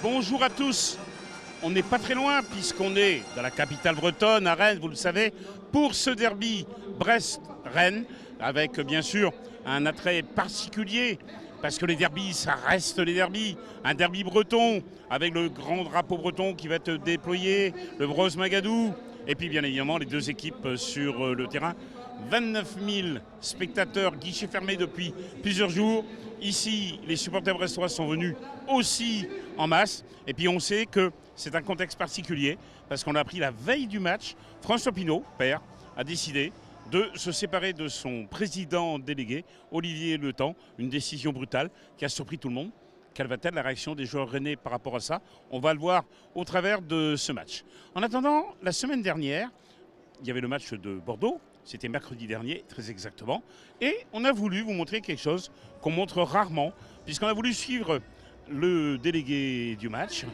Bonjour à tous. On n'est pas très loin puisqu'on est dans la capitale bretonne, à Rennes, vous le savez, pour ce derby Brest-Rennes, avec bien sûr un attrait particulier, parce que les derbys, ça reste les derbys. Un derby breton, avec le grand drapeau breton qui va être déployé, le Brosse Magadou, et puis bien évidemment les deux équipes sur le terrain. 29 000 spectateurs, guichets fermés depuis plusieurs jours. Ici, les supporters brestois sont venus aussi en masse. Et puis on sait que c'est un contexte particulier, parce qu'on a appris la veille du match, François Pinault, père, a décidé de se séparer de son président délégué, Olivier Le Temps. Une décision brutale qui a surpris tout le monde. Quelle va être la réaction des joueurs rennais par rapport à ça? On va le voir au travers de ce match. En attendant, la semaine dernière, il y avait le match de Bordeaux. C'était mercredi dernier, très exactement. Et on a voulu vous montrer quelque chose qu'on montre rarement, puisqu'on a voulu suivre le délégué du match,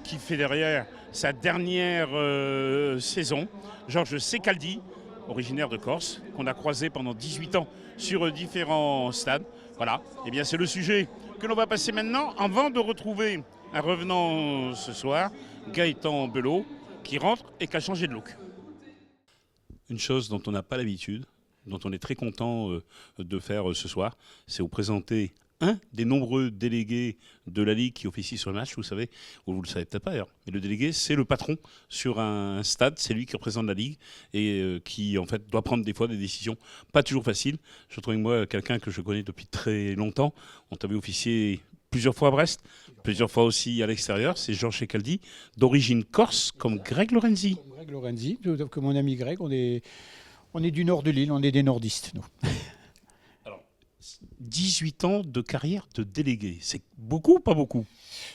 qui fait derrière sa dernière saison, Georges Secaldi, originaire de Corse, qu'on a croisé pendant 18 ans sur différents stades. Voilà, et bien c'est le sujet que l'on va passer maintenant, avant de retrouver un revenant ce soir, Gaëtan Belot, qui rentre et qui a changé de look. Une chose dont on n'a pas l'habitude, dont on est très content de faire ce soir, c'est vous présenter un des nombreux délégués de la Ligue qui officie sur le match. Vous savez, ou vous le savez peut-être pas d'ailleurs, mais le délégué, c'est le patron sur un stade, c'est lui qui représente la Ligue et qui en fait doit prendre des fois des décisions pas toujours faciles. Je retrouve avec moi quelqu'un que je connais depuis très longtemps. On t'a vu officier plusieurs fois à Brest, plusieurs fois aussi à l'extérieur. C'est Georges Secaldi, d'origine corse, comme Greg Lorenzi. Comme Greg Lorenzi, comme mon ami Greg, on est du nord de l'île, on est des nordistes, nous. Alors, 18 ans de carrière de délégué, c'est beaucoup ou pas beaucoup?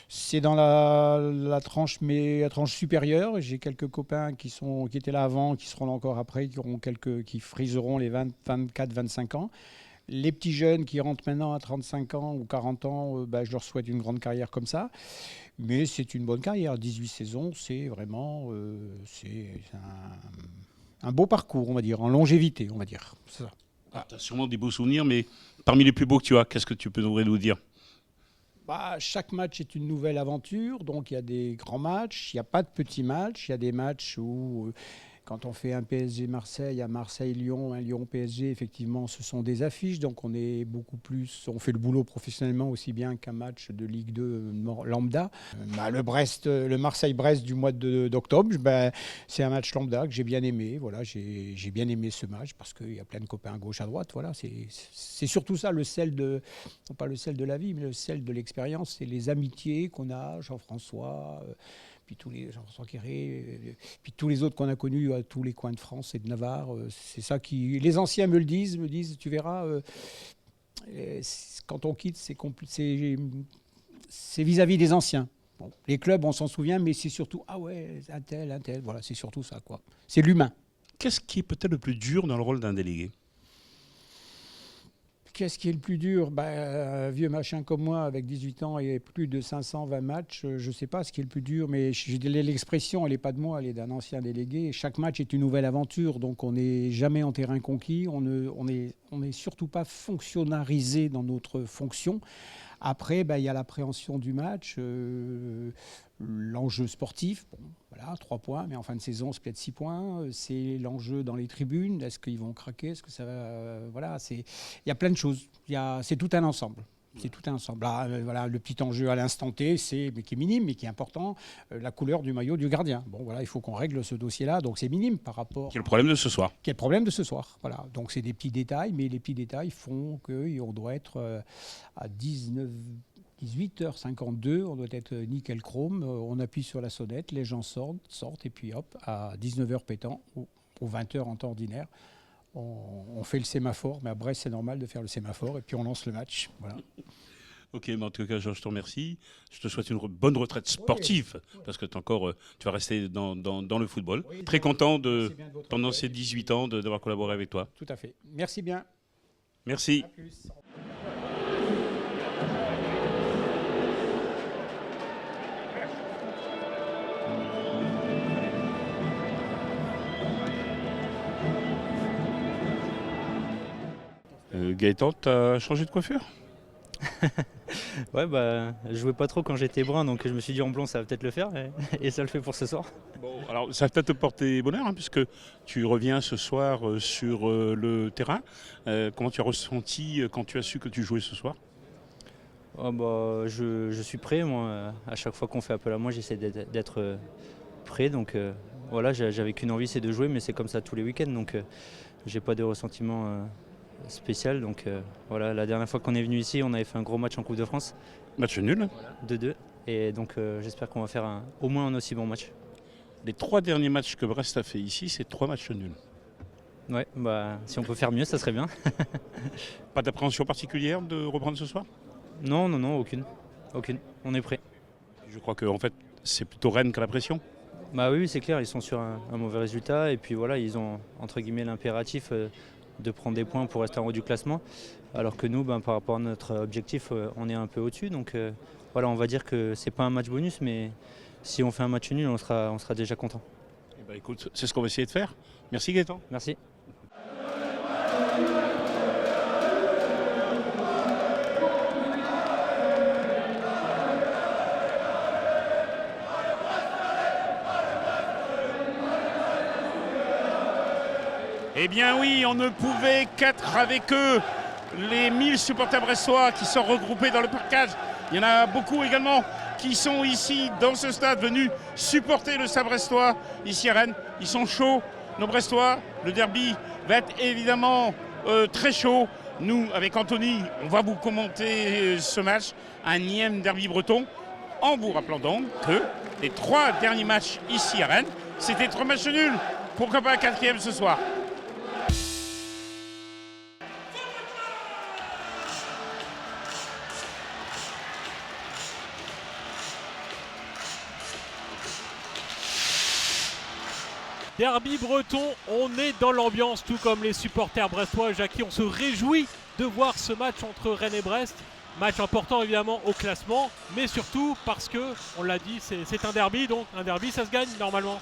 C'est dans la tranche, mais la tranche supérieure. J'ai quelques copains qui étaient là avant, qui seront là encore après, qui friseront les 24, 25 ans. Les petits jeunes qui rentrent maintenant à 35 ans ou 40 ans, je leur souhaite une grande carrière comme ça. Mais c'est une bonne carrière. 18 saisons, c'est vraiment c'est un beau parcours, on va dire, en longévité, on va dire. C'est ça. Tu as sûrement des beaux souvenirs, mais parmi les plus beaux que tu as, qu'est-ce que tu peux nous dire? Chaque match est une nouvelle aventure, donc il y a des grands matchs, il n'y a pas de petits matchs, il y a des matchs où... Quand on fait un PSG-Marseille, à Marseille-Lyon, un Lyon-PSG, effectivement, ce sont des affiches. Donc, on est beaucoup plus... On fait le boulot professionnellement aussi bien qu'un match de Ligue 2 lambda. Le Marseille-Brest du mois d'octobre, c'est un match lambda que j'ai bien aimé. Voilà, j'ai bien aimé ce match parce qu'il y a plein de copains à gauche, à droite. Voilà, c'est surtout ça, le sel de... Non pas le sel de la vie, mais le sel de l'expérience. C'est les amitiés qu'on a, Jean-François... puis tous les Jean-François Quéré, puis tous les autres qu'on a connus à tous les coins de France et de Navarre. C'est ça qui... Les anciens me disent, tu verras, quand on quitte, c'est vis-à-vis des anciens. Bon, les clubs, on s'en souvient, mais c'est surtout, ah ouais, un tel, voilà, c'est surtout ça, quoi. C'est l'humain. Qu'est-ce qui est peut-être le plus dur dans le rôle d'un délégué? Qu'est-ce qui est le plus dur? Un vieux machin comme moi, avec 18 ans et plus de 520 matchs, je ne sais pas ce qui est le plus dur, mais l'expression, elle n'est pas de moi, elle est d'un ancien délégué. Chaque match est une nouvelle aventure, donc on n'est jamais en terrain conquis, on n'est surtout pas fonctionnarisé dans notre fonction. Après, il y a l'appréhension du match, l'enjeu sportif, bon, voilà, 3 points, mais en fin de saison, c'est peut-être 6 points. C'est l'enjeu dans les tribunes, est-ce qu'ils vont craquer, est-ce que ça va... voilà, il y a plein de choses, c'est tout un ensemble. C'est tout un ensemble. Là, voilà, le petit enjeu à l'instant T, mais qui est minime, mais qui est important, la couleur du maillot du gardien. Bon, voilà, il faut qu'on règle ce dossier-là, donc c'est minime par rapport... Quel problème de ce soir? Quel problème de ce soir, voilà. Donc c'est des petits détails, mais les petits détails font qu'on doit être à 18h52, on doit être nickel chrome, on appuie sur la sonnette, les gens sortent et puis hop, à 19h pétant, ou 20h en temps ordinaire, on fait le sémaphore, mais à Brest c'est normal de faire le sémaphore, et puis on lance le match. Voilà. Ok, mais en tout cas, Georges, je te remercie. Je te souhaite une bonne retraite sportive, parce que tu vas rester dans le football. Oui, très content pendant ces 18 ans d'avoir collaboré avec toi. Tout à fait. Merci bien. Merci. À plus. Gaëtan, tu as changé de coiffure? Ouais, bah, je jouais pas trop quand j'étais brun, donc je me suis dit en blond ça va peut-être le faire, et ça le fait pour ce soir. Bon, alors ça va peut-être te porter bonheur, hein, puisque tu reviens ce soir sur le terrain. Comment tu as ressenti quand tu as su que tu jouais ce soir? Oh, bah, je suis prêt, moi. À chaque fois qu'on fait appel à moi, j'essaie d'être prêt. Donc voilà, j'avais qu'une envie, c'est de jouer, mais c'est comme ça tous les week-ends. Donc j'ai pas de ressentiment spécial. Donc voilà, la dernière fois qu'on est venu ici, on avait fait un gros match en Coupe de France, Match nul. 2-2. Et donc j'espère qu'on va faire au moins un aussi bon match. Les 3 derniers matchs que Brest a fait ici, c'est 3 matchs nuls. Ouais, bah, si on peut faire mieux, ça serait bien. Pas d'appréhension particulière de reprendre ce soir? Non, non, non, aucune. Aucune. On est prêt. Je crois que en fait, c'est plutôt Rennes qui a la pression. Bah oui, c'est clair, ils sont sur un mauvais résultat. Et puis voilà, ils ont entre guillemets l'impératif de prendre des points pour rester en haut du classement. Alors que nous, ben, par rapport à notre objectif, on est un peu au-dessus. Donc voilà, on va dire que c'est pas un match bonus, mais si on fait un match nul, on sera déjà content. Eh ben, écoute, c'est ce qu'on va essayer de faire. Merci Gaëtan. Merci. Eh bien oui, on ne pouvait qu'être avec eux, les 1000 supporters brestois qui sont regroupés dans le parcage. Il y en a beaucoup également qui sont ici dans ce stade venus supporter le Stade brestois ici à Rennes. Ils sont chauds, nos Brestois. Le derby va être évidemment très chaud. Nous, avec Anthony, on va vous commenter ce match, un énième derby breton, en vous rappelant donc que les 3 derniers matchs ici à Rennes, c'était 3 matchs nuls. Pourquoi pas un 4e ce soir? Derby breton, on est dans l'ambiance, tout comme les supporters brestois. Jackie, on se réjouit de voir ce match entre Rennes et Brest. Match important évidemment au classement, mais surtout parce que, on l'a dit, c'est un derby, donc un derby ça se gagne normalement.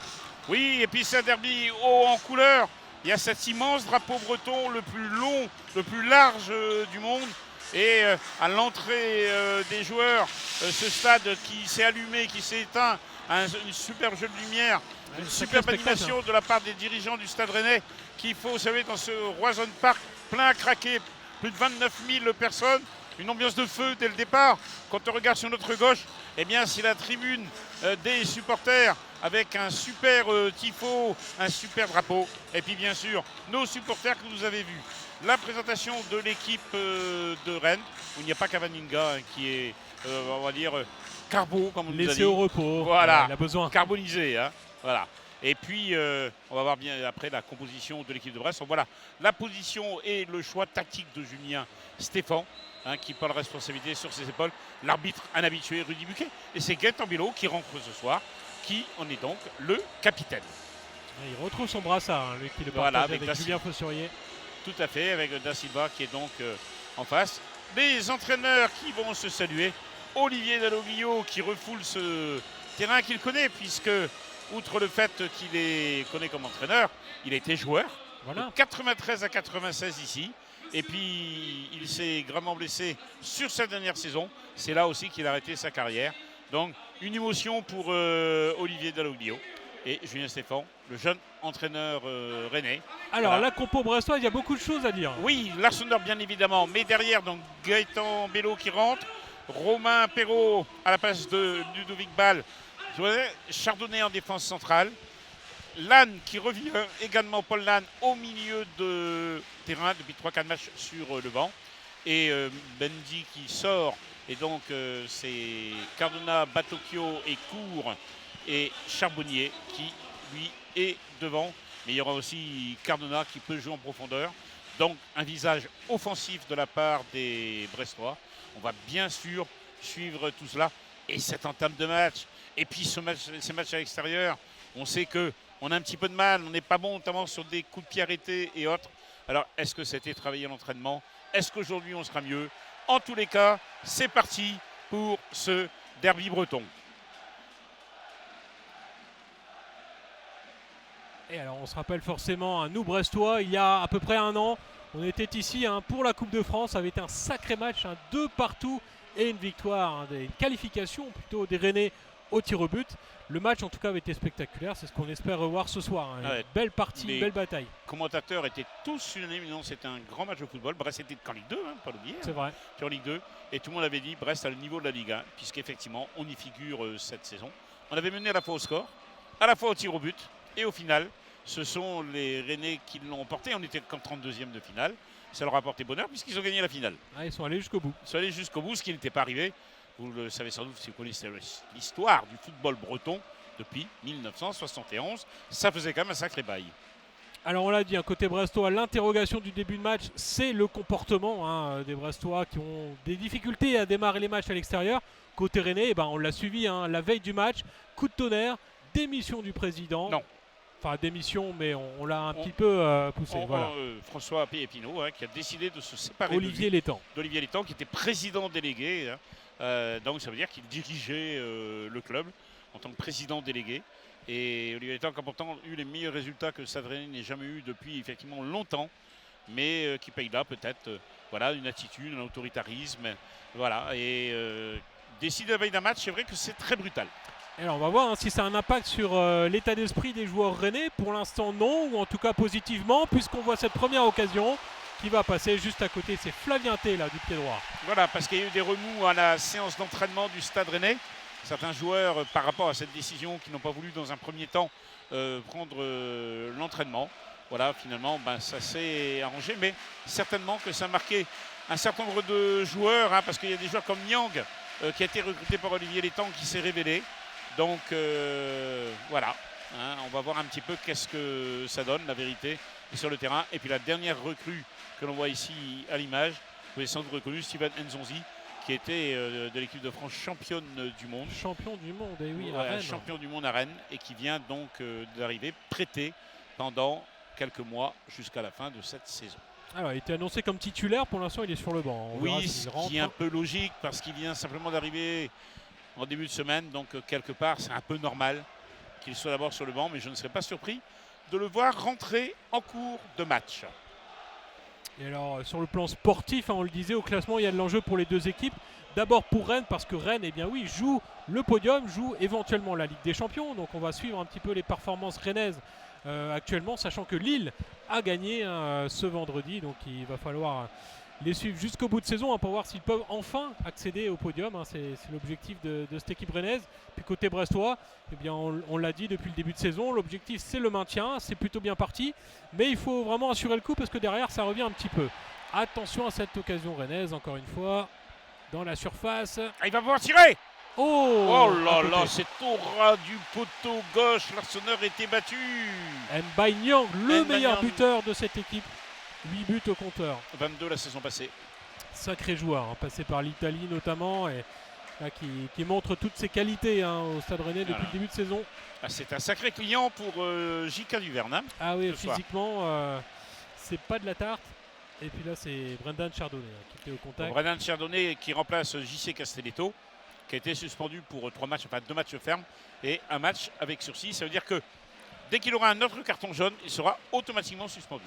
Oui, et puis c'est un derby haut en couleur. Il y a cet immense drapeau breton, le plus long, le plus large du monde. Et à l'entrée des joueurs, ce stade qui s'est allumé, qui s'est éteint, une superbe jeu de lumière, une superbe animation de la part des dirigeants du Stade Rennais, qu'il faut, vous savez, dans ce Roison Park plein à craquer, plus de 29 000 personnes, une ambiance de feu dès le départ. Quand on regarde sur notre gauche, eh bien c'est la tribune des supporters avec un super tifo, un super drapeau. Et puis bien sûr, nos supporters que vous avez vus. La présentation de l'équipe de Rennes, où il n'y a pas Cavaninga hein, qui est, on va dire, carbo, comme on nous a dit. Laissé au repos, voilà, il a besoin. Carbonisé. Hein, voilà. Et puis, on va voir bien après la composition de l'équipe de Brest. Donc, voilà, la position et le choix tactique de Julien Stéphan, hein, qui prend la responsabilité sur ses épaules. L'arbitre, un habitué, Rudy Buquet. Et c'est Gaëtan Bello qui rentre ce soir, qui en est donc le capitaine. Et il retrouve son brassard, hein, lui qui le Voilà, partage avec avec Julien Faussurier. Tout à fait, avec Da Silva qui est donc en face. Les entraîneurs qui vont se saluer. Olivier Dalloglio qui refoule ce terrain qu'il connaît, puisque, outre le fait qu'il est connaît comme entraîneur, il a été joueur. Voilà. De 93 à 96 ici. Et puis, il s'est gravement blessé sur sa dernière saison. C'est là aussi qu'il a arrêté sa carrière. Donc, une émotion pour Olivier Dalloglio et Julien Stéphan, le jeune entraîneur rennais. Alors, Voilà. la compo brestoise, il y a beaucoup de choses à dire. Oui, l'Arsenal bien évidemment, mais derrière, donc Gaëtan Bello qui rentre, Romain Perrault à la place de Ludovic Ball, Chardonnay en défense centrale, Lannes qui revient également, Paul Lannes au milieu de terrain depuis 3-4 matchs sur le banc, et Bendy qui sort, et donc c'est Cardona, Batocchio et Cour et Charbonnier qui lui est devant, mais il y aura aussi Cardona qui peut jouer en profondeur. Donc un visage offensif de la part des Brestois. On va bien sûr suivre tout cela et cette entame de match. Et puis ces matchs à l'extérieur, on sait qu'on a un petit peu de mal, on n'est pas bon notamment sur des coups de pied arrêtés et autres. Alors est-ce que c'était travaillé à l'entraînement? Est-ce qu'aujourd'hui on sera mieux? En tous les cas, c'est parti pour ce derby breton. Et alors, on se rappelle forcément, nous Brestois, il y a à peu près un an, On était ici pour la Coupe de France, ça avait été un sacré match, 2 partout et une victoire, une qualification plutôt des Rennais au tir au but. Le match en tout cas avait été spectaculaire, c'est ce qu'on espère revoir ce soir. Une belle partie, une belle bataille. Les commentateurs étaient tous unanimes, non, c'était un grand match de football. Brest était qu'en Ligue 2, pas l'oublier. C'est vrai. En Ligue 2, et tout le monde avait dit Brest à le niveau de la Ligue 1, puisqu'effectivement on y figure cette saison. On avait mené à la fois au score, à la fois au tir au but, et au final, ce sont les Rennais qui l'ont emporté. On était comme 32e de finale. Ça leur a apporté bonheur puisqu'ils ont gagné la finale. Ils sont allés jusqu'au bout. Ils sont allés jusqu'au bout, ce qui n'était pas arrivé. Vous le savez sans doute si vous connaissez l'histoire du football breton depuis 1971. Ça faisait quand même un sacré bail. Alors on l'a dit, côté brestois, l'interrogation du début de match, c'est le comportement des Brestois qui ont des difficultés à démarrer les matchs à l'extérieur. Côté Rennais, on l'a suivi la veille du match, coup de tonnerre, démission du président. Non. Enfin démission, mais on l'a un petit peu poussé. Voilà. François Péépinot qui a décidé de se séparer d'Olivier Létang, qui était président délégué. Donc ça veut dire qu'il dirigeait le club en tant que président délégué. Et Olivier Létang a pourtant eu les meilleurs résultats que Stade Rennais n'ait jamais eu depuis effectivement longtemps, mais qui paye là peut-être une attitude, un autoritarisme. Voilà, et décider la veille d'un match, c'est vrai que c'est très brutal. Alors on va voir si ça a un impact sur l'état d'esprit des joueurs rennais. Pour l'instant non, ou en tout cas positivement, puisqu'on voit cette première occasion qui va passer juste à côté. C'est Flavien T là du pied droit. Voilà, parce qu'il y a eu des remous à la séance d'entraînement du Stade Rennais. Certains joueurs, par rapport à cette décision, qui n'ont pas voulu dans un premier temps prendre l'entraînement. Voilà, finalement, ça s'est arrangé, mais certainement que ça a marqué un certain nombre de joueurs, parce qu'il y a des joueurs comme Nyang qui a été recruté par Olivier Létang qui s'est révélé. Donc voilà, on va voir un petit peu qu'est-ce que ça donne, la vérité, sur le terrain. Et puis la dernière recrue que l'on voit ici à l'image, vous avez sans doute reconnu Steven Nzonzi, qui était de l'équipe de France championne du monde. Champion du monde, et oui, à Rennes. Champion du monde à Rennes, et qui vient donc d'arriver prêté pendant quelques mois jusqu'à la fin de cette saison. Alors, il était annoncé comme titulaire, pour l'instant il est sur le banc. Oui, ce qui est un peu logique, parce qu'il vient simplement d'arriver en début de semaine, donc quelque part c'est un peu normal qu'il soit d'abord sur le banc, mais je ne serais pas surpris de le voir rentrer en cours de match. Et alors sur le plan sportif, on le disait, au classement il y a de l'enjeu pour les deux équipes. D'abord pour Rennes, parce que Rennes joue le podium, joue éventuellement la Ligue des Champions, donc on va suivre un petit peu les performances rennaises actuellement, sachant que Lille a gagné ce vendredi, donc il va falloir les suivre jusqu'au bout de saison pour voir s'ils peuvent enfin accéder au podium. C'est l'objectif de cette équipe rennaise. Puis côté brestois, on l'a dit depuis le début de saison, l'objectif c'est le maintien, c'est plutôt bien parti, mais il faut vraiment assurer le coup parce que derrière ça revient un petit peu. Attention à cette occasion rennaise, encore une fois, dans la surface. Il va pouvoir tirer. Oh là là, c'est au ras du poteau gauche, l'Arseneur était battu. Mbaye Nyang, le meilleur buteur de cette équipe. 8 buts au compteur. 22 la saison passée. Sacré joueur, passé par l'Italie notamment, et là, qui montre toutes ses qualités au Stade Rennais depuis le début de saison. C'est un sacré client pour J.K. Duverne. Ah oui, physiquement, c'est pas de la tarte. Et puis là, c'est Brendan Chardonnay qui était au contact. Brendan Chardonnay qui remplace J.C. Castelletto, qui a été suspendu pour 2 matchs fermes et un match avec sursis. Ça veut dire que dès qu'il aura un autre carton jaune, il sera automatiquement suspendu.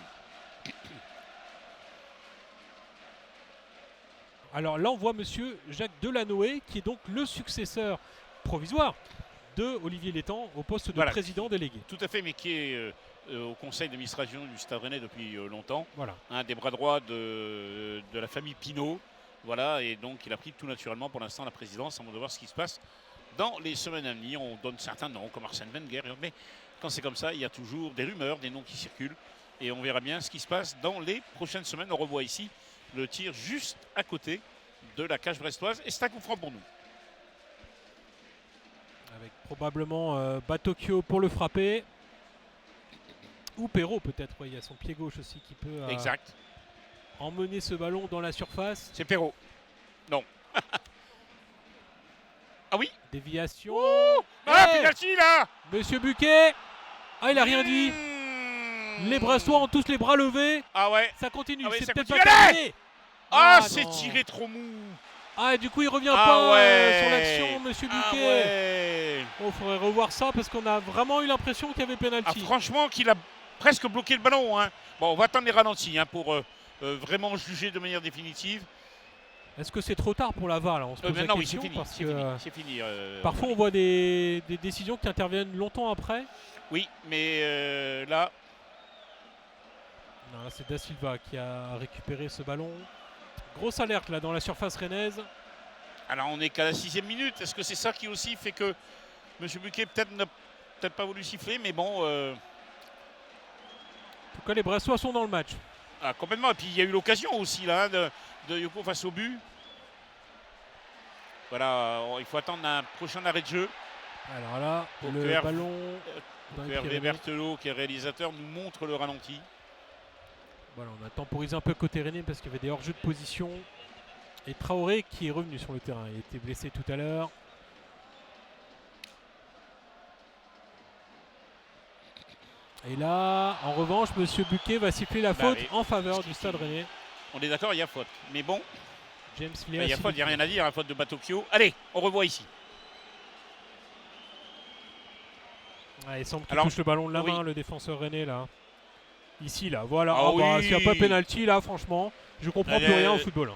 Alors là, on voit monsieur Jacques Delanoë, qui est donc le successeur provisoire de Olivier Létang au poste de président délégué. Tout à fait, mais qui est au conseil d'administration du Stade Rennais depuis longtemps. Voilà. Un des bras droits de la famille Pinault. Voilà, et donc il a pris tout naturellement pour l'instant la présidence, avant de voir ce qui se passe dans les semaines à venir. On donne certains noms, comme Arsène Wenger, mais quand c'est comme ça, il y a toujours des rumeurs, des noms qui circulent. Et on verra bien ce qui se passe dans les prochaines semaines. On revoit ici le tir juste à côté de la cage brestoise. Et c'est un coup franc pour nous. Avec probablement Batocchio pour le frapper. Ou Perrault peut-être. Il y a son pied gauche aussi qui peut emmener ce ballon dans la surface. C'est Perrault. Non. Ah oui. Déviation. Penalty là. Monsieur Buquet. Ah, il a rien dit. Les Brestois ont tous les bras levés. Ah ouais. Ça continue. Ah ouais, c'est ça peut-être continue. pas terminé. C'est tiré trop mou. Ah, et du coup, il revient pas sur l'action, monsieur Buquet. Il faudrait revoir ça parce qu'on a vraiment eu l'impression qu'il y avait pénalty. Franchement, qu'il a presque bloqué le ballon. Bon, on va attendre les ralentis pour vraiment juger de manière définitive. Est-ce que c'est trop tard pour la VAR là? On se pose la Maintenant, oui, question c'est fini. parce C'est que, fini. C'est fini. parfois on voit des décisions qui interviennent longtemps après. Oui, mais là, Non, là c'est Da Silva qui a récupéré ce ballon. Grosse alerte là dans la surface rennaise. alors on n'est qu'à la 6e minute. Est-ce que c'est ça qui aussi fait que M. Buquet n'a peut-être pas voulu siffler, mais bon, En tout cas les Brestois sont dans le match. complètement. Et puis il y a eu l'occasion aussi là hein, de Yoko face au but. Voilà, il faut attendre un prochain arrêt de jeu. Alors là, Pour le que Hervé- ballon Pour dans que les Hervé Pyrénées. Berthelot, qui est réalisateur, nous montre le ralenti. Voilà, on a temporisé un peu côté Rennais parce qu'il y avait des hors-jeux de position. Et Traoré qui est revenu sur le terrain. Il était blessé tout à l'heure. Et là, en revanche, Monsieur Buquet va siffler la faute oui. en faveur du Stade Rennais. On est d'accord, il y a faute. Mais bon, James il y a Léa. faute, il n'y a rien à dire, la faute de Batocchio. Allez, on revoit ici. Il semble qu'il Alors, touche le ballon de la oui. main, le défenseur Rennais là. Ici, là, voilà. Ah Oh, bah, oui. s'il n'y a pas penalty là, franchement, je comprends plus Allez. rien au football.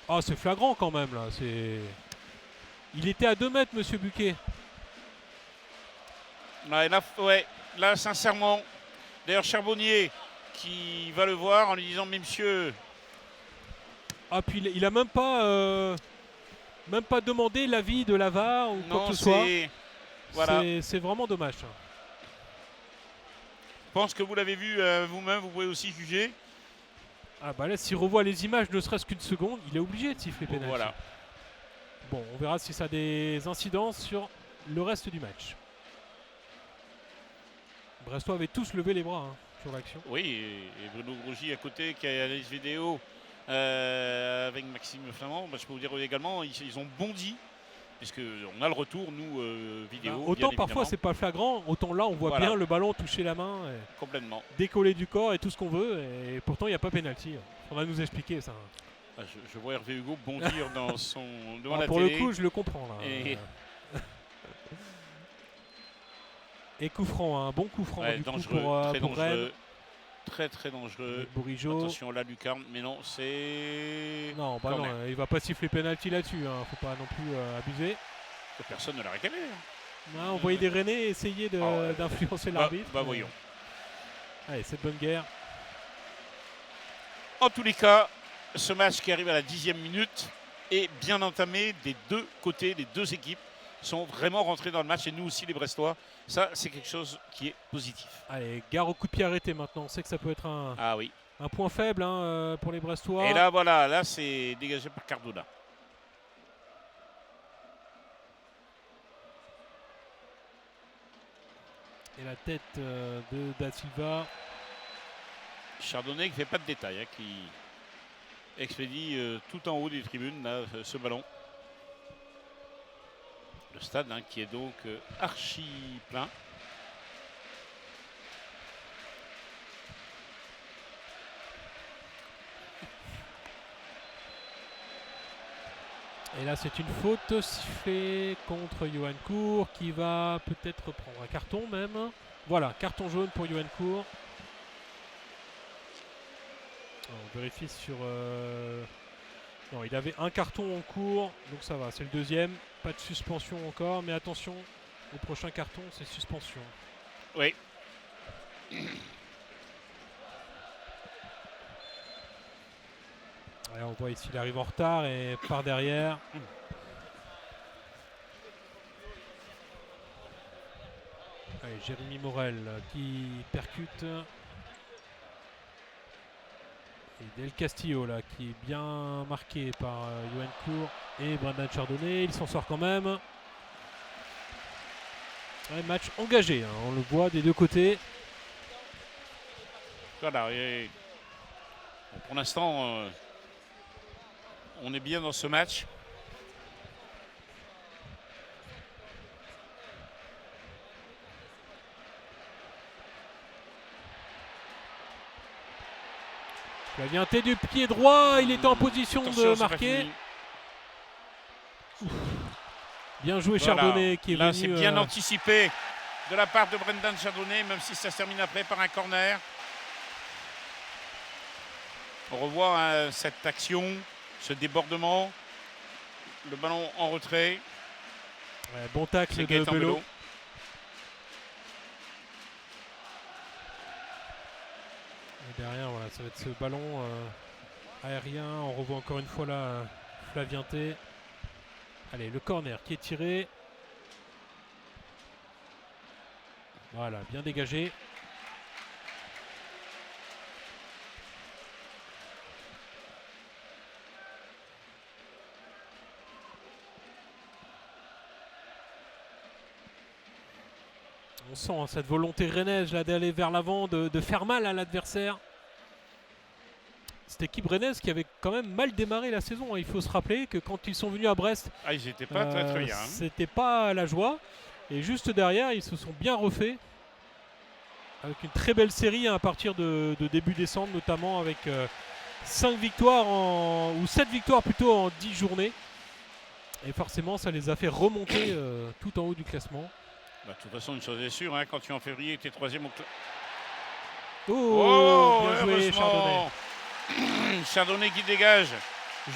Ah, c'est flagrant quand même là. Il était à 2 mètres, Monsieur Buquet. Là, sincèrement, d'ailleurs Charbonnier qui va le voir en lui disant mais monsieur, Ah, puis il a même pas demandé l'avis de la VAR ou quoi non que ce soit. Voilà. C'est vraiment dommage. Ça. Je pense que vous l'avez vu vous-même, vous pouvez aussi juger. Ah bah là, s'il revoit les images ne serait-ce qu'une seconde, il est obligé de siffler pénalty. Voilà. Bon, on verra si ça a des incidences sur le reste du match. Brestois avait tous levé les bras hein, sur l'action. Oui, et Bruno Grosgy à côté qui a l'analyse vidéo avec Maxime Flamand, bah, je peux vous dire également, ils ont bondi, puisqu'on a le retour, nous, vidéo. Bah, autant bien parfois évidemment. c'est pas flagrant, autant là on voit Voilà. bien le ballon toucher la main, Complètement. décoller du corps et tout ce qu'on veut, et pourtant il n'y a pas pénalty. On va nous expliquer ça. Ah, je vois Hervé Hugo bondir devant la Pour télé. le coup, je le comprends là. Et- Et coup franc, un bon coup franc Ouais, du coup dangereux, très pour Rennes. dangereux. Très dangereux. Avec Bourigeaud. Attention là, Lucarne, mais non, c'est. Non, bah corner. non, il va pas siffler penalty là-dessus, hein. Faut pas non plus abuser. Personne ne l'a réclamé. Hein. On voyait des Rennais essayer d'influencer l'arbitre. Bah mais- voyons. Allez, cette bonne guerre. En tous les cas, ce match qui arrive à la 10e minute est bien entamé des deux côtés, les deux équipes sont vraiment rentrées dans le match et nous aussi les Brestois. Ça, c'est quelque chose qui est positif. Allez, gare au coup de pied arrêté maintenant. On sait que ça peut être Ah oui. un point faible hein, pour les Brestois. Et là, voilà, là c'est dégagé par Cardona. Et la tête de Da Silva. Chardonnay qui ne fait pas de détails, hein, qui expédie tout en haut des tribunes là, ce ballon. Le stade hein, qui est donc archi plein. Et là, c'est une faute sifflée contre Johan Cour qui va peut-être prendre un carton même. Voilà, carton jaune pour Johan Cour. On vérifie sur... Non, il avait un carton en cours, donc ça va, c'est le deuxième. Pas de suspension encore, mais attention, le prochain carton, c'est suspension. Oui. Ouais, on voit ici, il arrive en retard et part derrière. Allez, Jérémy Morel qui percute. Et Del Castillo là, qui est bien marqué par Johan Cour et Brendan Chardonnay. Il s'en sort quand même. Ouais, match engagé, hein, on le voit des deux côtés. Voilà. Et bon, pour l'instant, on est bien dans ce match. Il vient du pied droit, il était en position Attention, de c'est pas marquer. fini. Bien joué Voilà. Chardonnay qui est Là, venu. c'est bien anticipé de la part de Brendan Chardonnay, même si ça se termine après par un corner. On revoit cette action, ce débordement. Le ballon en retrait. Ouais, bon tacle C'est de Gaëtan Belot. Belot. Et derrière, voilà, ça va être ce ballon aérien. On revoit encore une fois là Flavienté. Allez, le corner qui est tiré. Voilà, bien dégagé. On sent hein, cette volonté rennaise là d'aller vers l'avant, de faire mal à l'adversaire. Cette équipe rennaise qui avait quand même mal démarré la saison. Hein. Il faut se rappeler que quand ils sont venus à Brest, Ah, ils n'étaient pas très bien. Hein. c'était pas la joie. Et juste derrière, ils se sont bien refaits. Avec une très belle série hein, à partir de début décembre, notamment avec 5 victoires ou 7 victoires plutôt en 10 journées. Et forcément, ça les a fait remonter tout en haut du classement. Bah, de toute façon, une chose est sûre, hein, quand tu en février tu es 3e au classement. Oh, bien joué, Chardonnay. Chardonnay qui dégage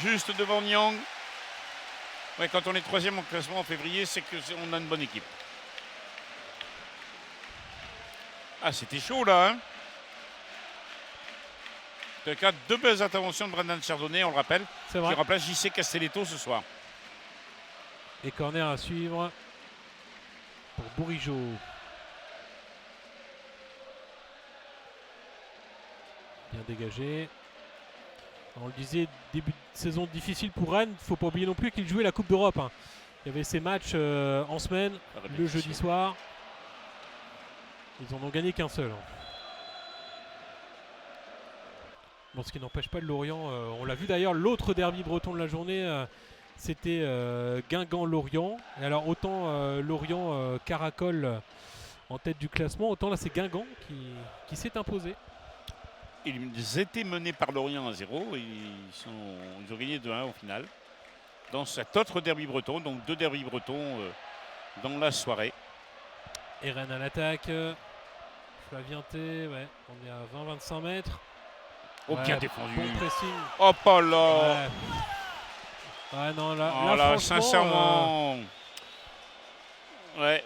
juste devant Nyang. Ouais, quand on est 3e au classement en février, c'est qu'on a une bonne équipe. Ah, c'était chaud là. Hein. En tout cas, 2 belles interventions de Brendan Chardonnay, on le rappelle. C'est vrai. Qui remplace JC Castelletto ce soir. Et corner à suivre pour Bourigeaud. Bien dégagé. On le disait, début de saison difficile pour Rennes. Il ne faut pas oublier non plus qu'ils jouaient la Coupe d'Europe. Hein. Il y avait ces matchs en semaine, le jeudi soir. Ils n'en ont gagné qu'un seul. Hein. Bon, ce qui n'empêche pas le Lorient. On l'a vu d'ailleurs, l'autre derby breton de la journée, c'était Guingamp-Lorient. Et alors autant Lorient caracole en tête du classement, autant là c'est Guingamp qui s'est imposé. Ils étaient menés par Lorient à 0 et ils ont gagné 2-1 au final. Dans cet autre derby breton, donc 2 derbys bretons dans la soirée. Et Rennes à l'attaque. Flavienté, ouais, on est à 20-25 mètres. Oh, ouais, bien défendu. Bon pressing. Oh, pas là. Ouais, non, là, oh, là sincèrement. Ouais.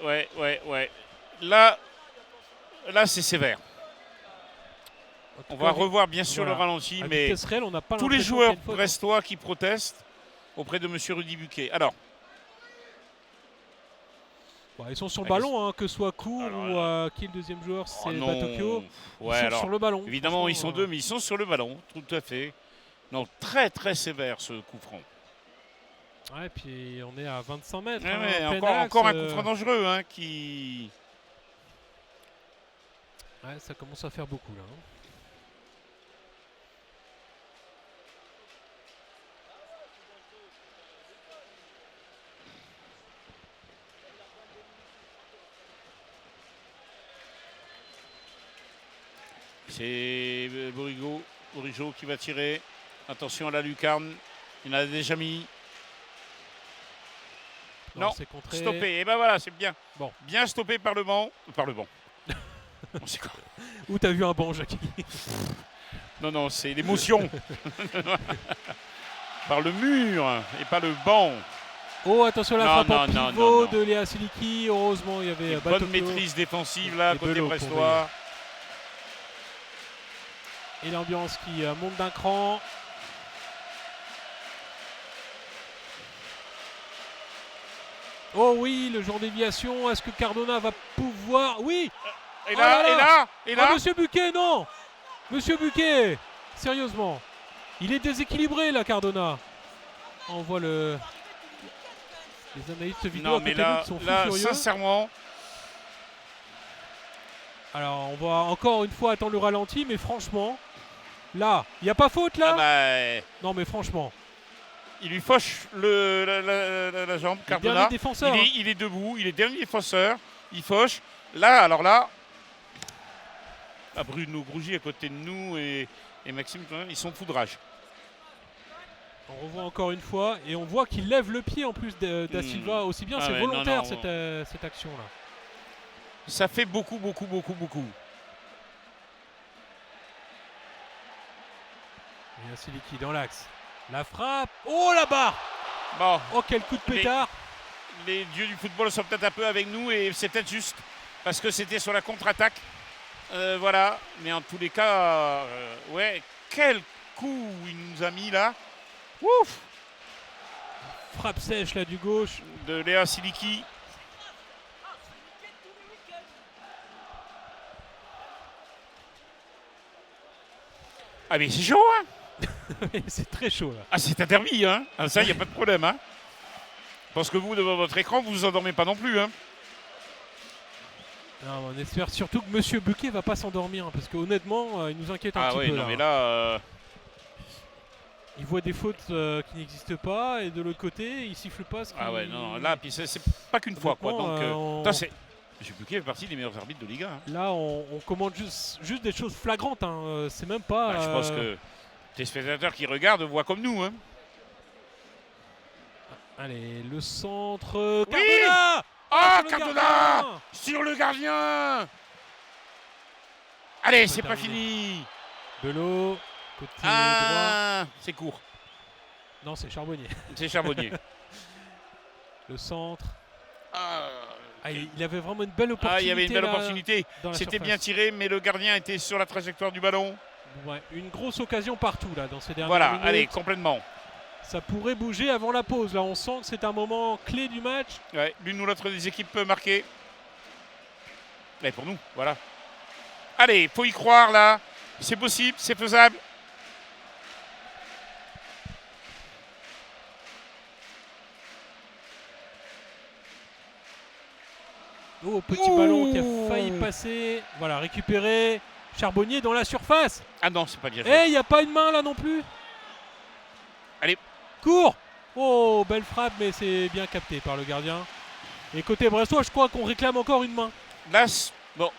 Là c'est sévère. On va revoir bien sûr le ralenti, mais réelle, on n'a pas tous les joueurs faute, brestois qui protestent auprès de M. Rudy Buquet. Alors, bon, ils sont sur le ballon, hein, que ce soit Cour ou qui est le deuxième joueur, c'est Batokyo. Ils sont sur le ballon. Évidemment, ils sont 2, mais ils sont sur le ballon, tout à fait. Non, très très sévère ce coup franc. Ouais, puis on est à 25 mètres. Ouais, hein, encore un coup franc dangereux hein, qui. Ouais, ça commence à faire beaucoup là. Hein. C'est Bourigeaud qui va tirer. Attention à la lucarne. Il en a déjà mis. Non, c'est contré. Stoppé. Et ben voilà, c'est bien. Bon. Bien stoppé par le banc. Par le banc. Où t'as vu un banc, Jackie? Non, c'est l'émotion. Par le mur et pas le banc. Oh, attention à la frappe en pivot de Léa Siliki. Heureusement, il y avait bonne maîtrise défensive là, côté brestois. Et l'ambiance qui monte d'un cran. Oh oui, le genre déviation. Est-ce que Cardona va pouvoir... Oui. Et là. Oh, Monsieur Buquet, non. Monsieur Buquet, sérieusement. Il est déséquilibré là, Cardona. On voit les analystes vidéo à côté de lui qui sont furieux. Sincèrement. Alors, on va encore une fois attendre le ralenti, mais franchement, là, il n'y a pas faute là. Non, mais franchement. Il lui fauche la jambe, Cardona. Défenseur, il est debout, il est dernier défenseur. Il fauche. Là, Bruno Grougy à côté de nous et Maxime, ils sont foudrage. On revoit encore une fois et on voit qu'il lève le pied en plus Da Silva aussi bien. C'est volontaire cette action-là. Ça fait beaucoup. Et Siliki dans l'axe. La frappe. Oh la barre. Bon, Oh quel coup de pétard. les dieux du football sont peut-être un peu avec nous et c'est peut-être juste parce que c'était sur la contre-attaque. Voilà, mais en tous les cas, ouais, quel coup il nous a mis là. Ouf, Frappe sèche là du gauche. de Léa Siliki. Ah mais c'est chaud, hein. C'est très chaud là. Ah c'est un derby, hein. Ah, ça, il n'y a pas de problème, hein. Parce que vous, devant votre écran, vous vous endormez pas non plus, hein. Non, on espère surtout que Monsieur Buquet va pas s'endormir hein, parce que honnêtement, il nous inquiète un Ah petit oui, peu non là. mais là, Il voit des fautes qui n'existent pas et de l'autre côté, il siffle pas. Ce ah ouais, qui- non, là, puis c'est pas qu'une fois, quoi. Honnêtement, Donc, on- ça, c'est. Monsieur Buquet fait partie des meilleurs arbitres de Ligue 1. Hein. Là, on commande juste des choses flagrantes. Hein. C'est même pas. Bah, je pense que les spectateurs qui regardent voient comme nous. Hein. Allez, le centre. Oui. Cardona. Ah, sur le Cardona gardien. sur le gardien. Allez, c'est pas terminé. fini. Belot, côté droit. Ah, c'est court. Non, c'est Charbonnier. C'est Charbonnier. Le centre. Ah, Ah, il avait vraiment une belle opportunité. il y avait une belle là, opportunité. dans la C'était surface. bien tiré, mais le gardien était sur la trajectoire du ballon. Ouais, une grosse occasion partout là dans ces dernières Voilà, minutes. allez, complètement. Ça pourrait bouger avant la pause. Là, on sent que c'est un moment clé du match. Ouais, l'une ou l'autre des équipes peut marquer. Mais pour nous, voilà. Allez, faut y croire là. C'est possible, c'est faisable. Oh, petit ballon qui a failli passer. Voilà, récupéré. Charbonnier dans la surface. Ah non, c'est pas bien joué. Eh, il n'y a pas une main là non plus. Allez. Cours. Oh, belle frappe, mais c'est bien capté par le gardien. Et côté brestois, je crois qu'on réclame encore une main. Là, bon,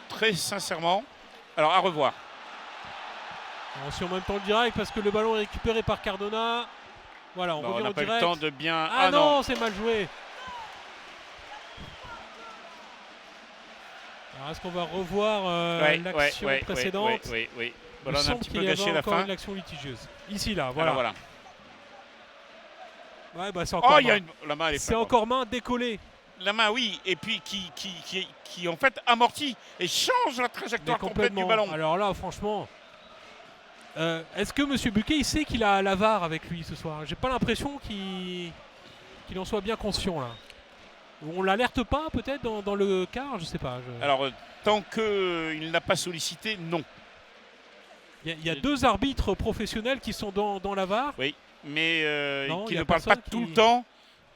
très sincèrement. Alors, à revoir. On suit en même temps le direct parce que le ballon est récupéré par Cardona. Voilà, on Bon, on revient n'a au pas eu le direct. temps de bien. Ah non, c'est mal joué. Alors, est-ce qu'on va revoir l'action précédente? Oui. Il Voilà, on a un semble petit qu'il peu y avait gâché la encore fin. une action litigieuse. Ici, là, voilà. Alors, voilà. Ouais, bah, c'est encore Oh, il y a main. une. La main, elle est C'est flagrante. encore main décollée. La main, oui, et puis qui en fait amortit et change la Mais trajectoire complète du complètement. ballon. Alors là, franchement, est-ce que M. Buquet, il sait qu'il a la VAR avec lui ce soir? J'ai pas l'impression qu'il en soit bien conscient là. On l'alerte pas peut-être dans le quart, je sais pas. Alors, tant qu'il n'a pas sollicité, non. Il y a deux arbitres professionnels qui sont dans la VAR. Mais Non, qui y a ne parle pas personne tout qui- le temps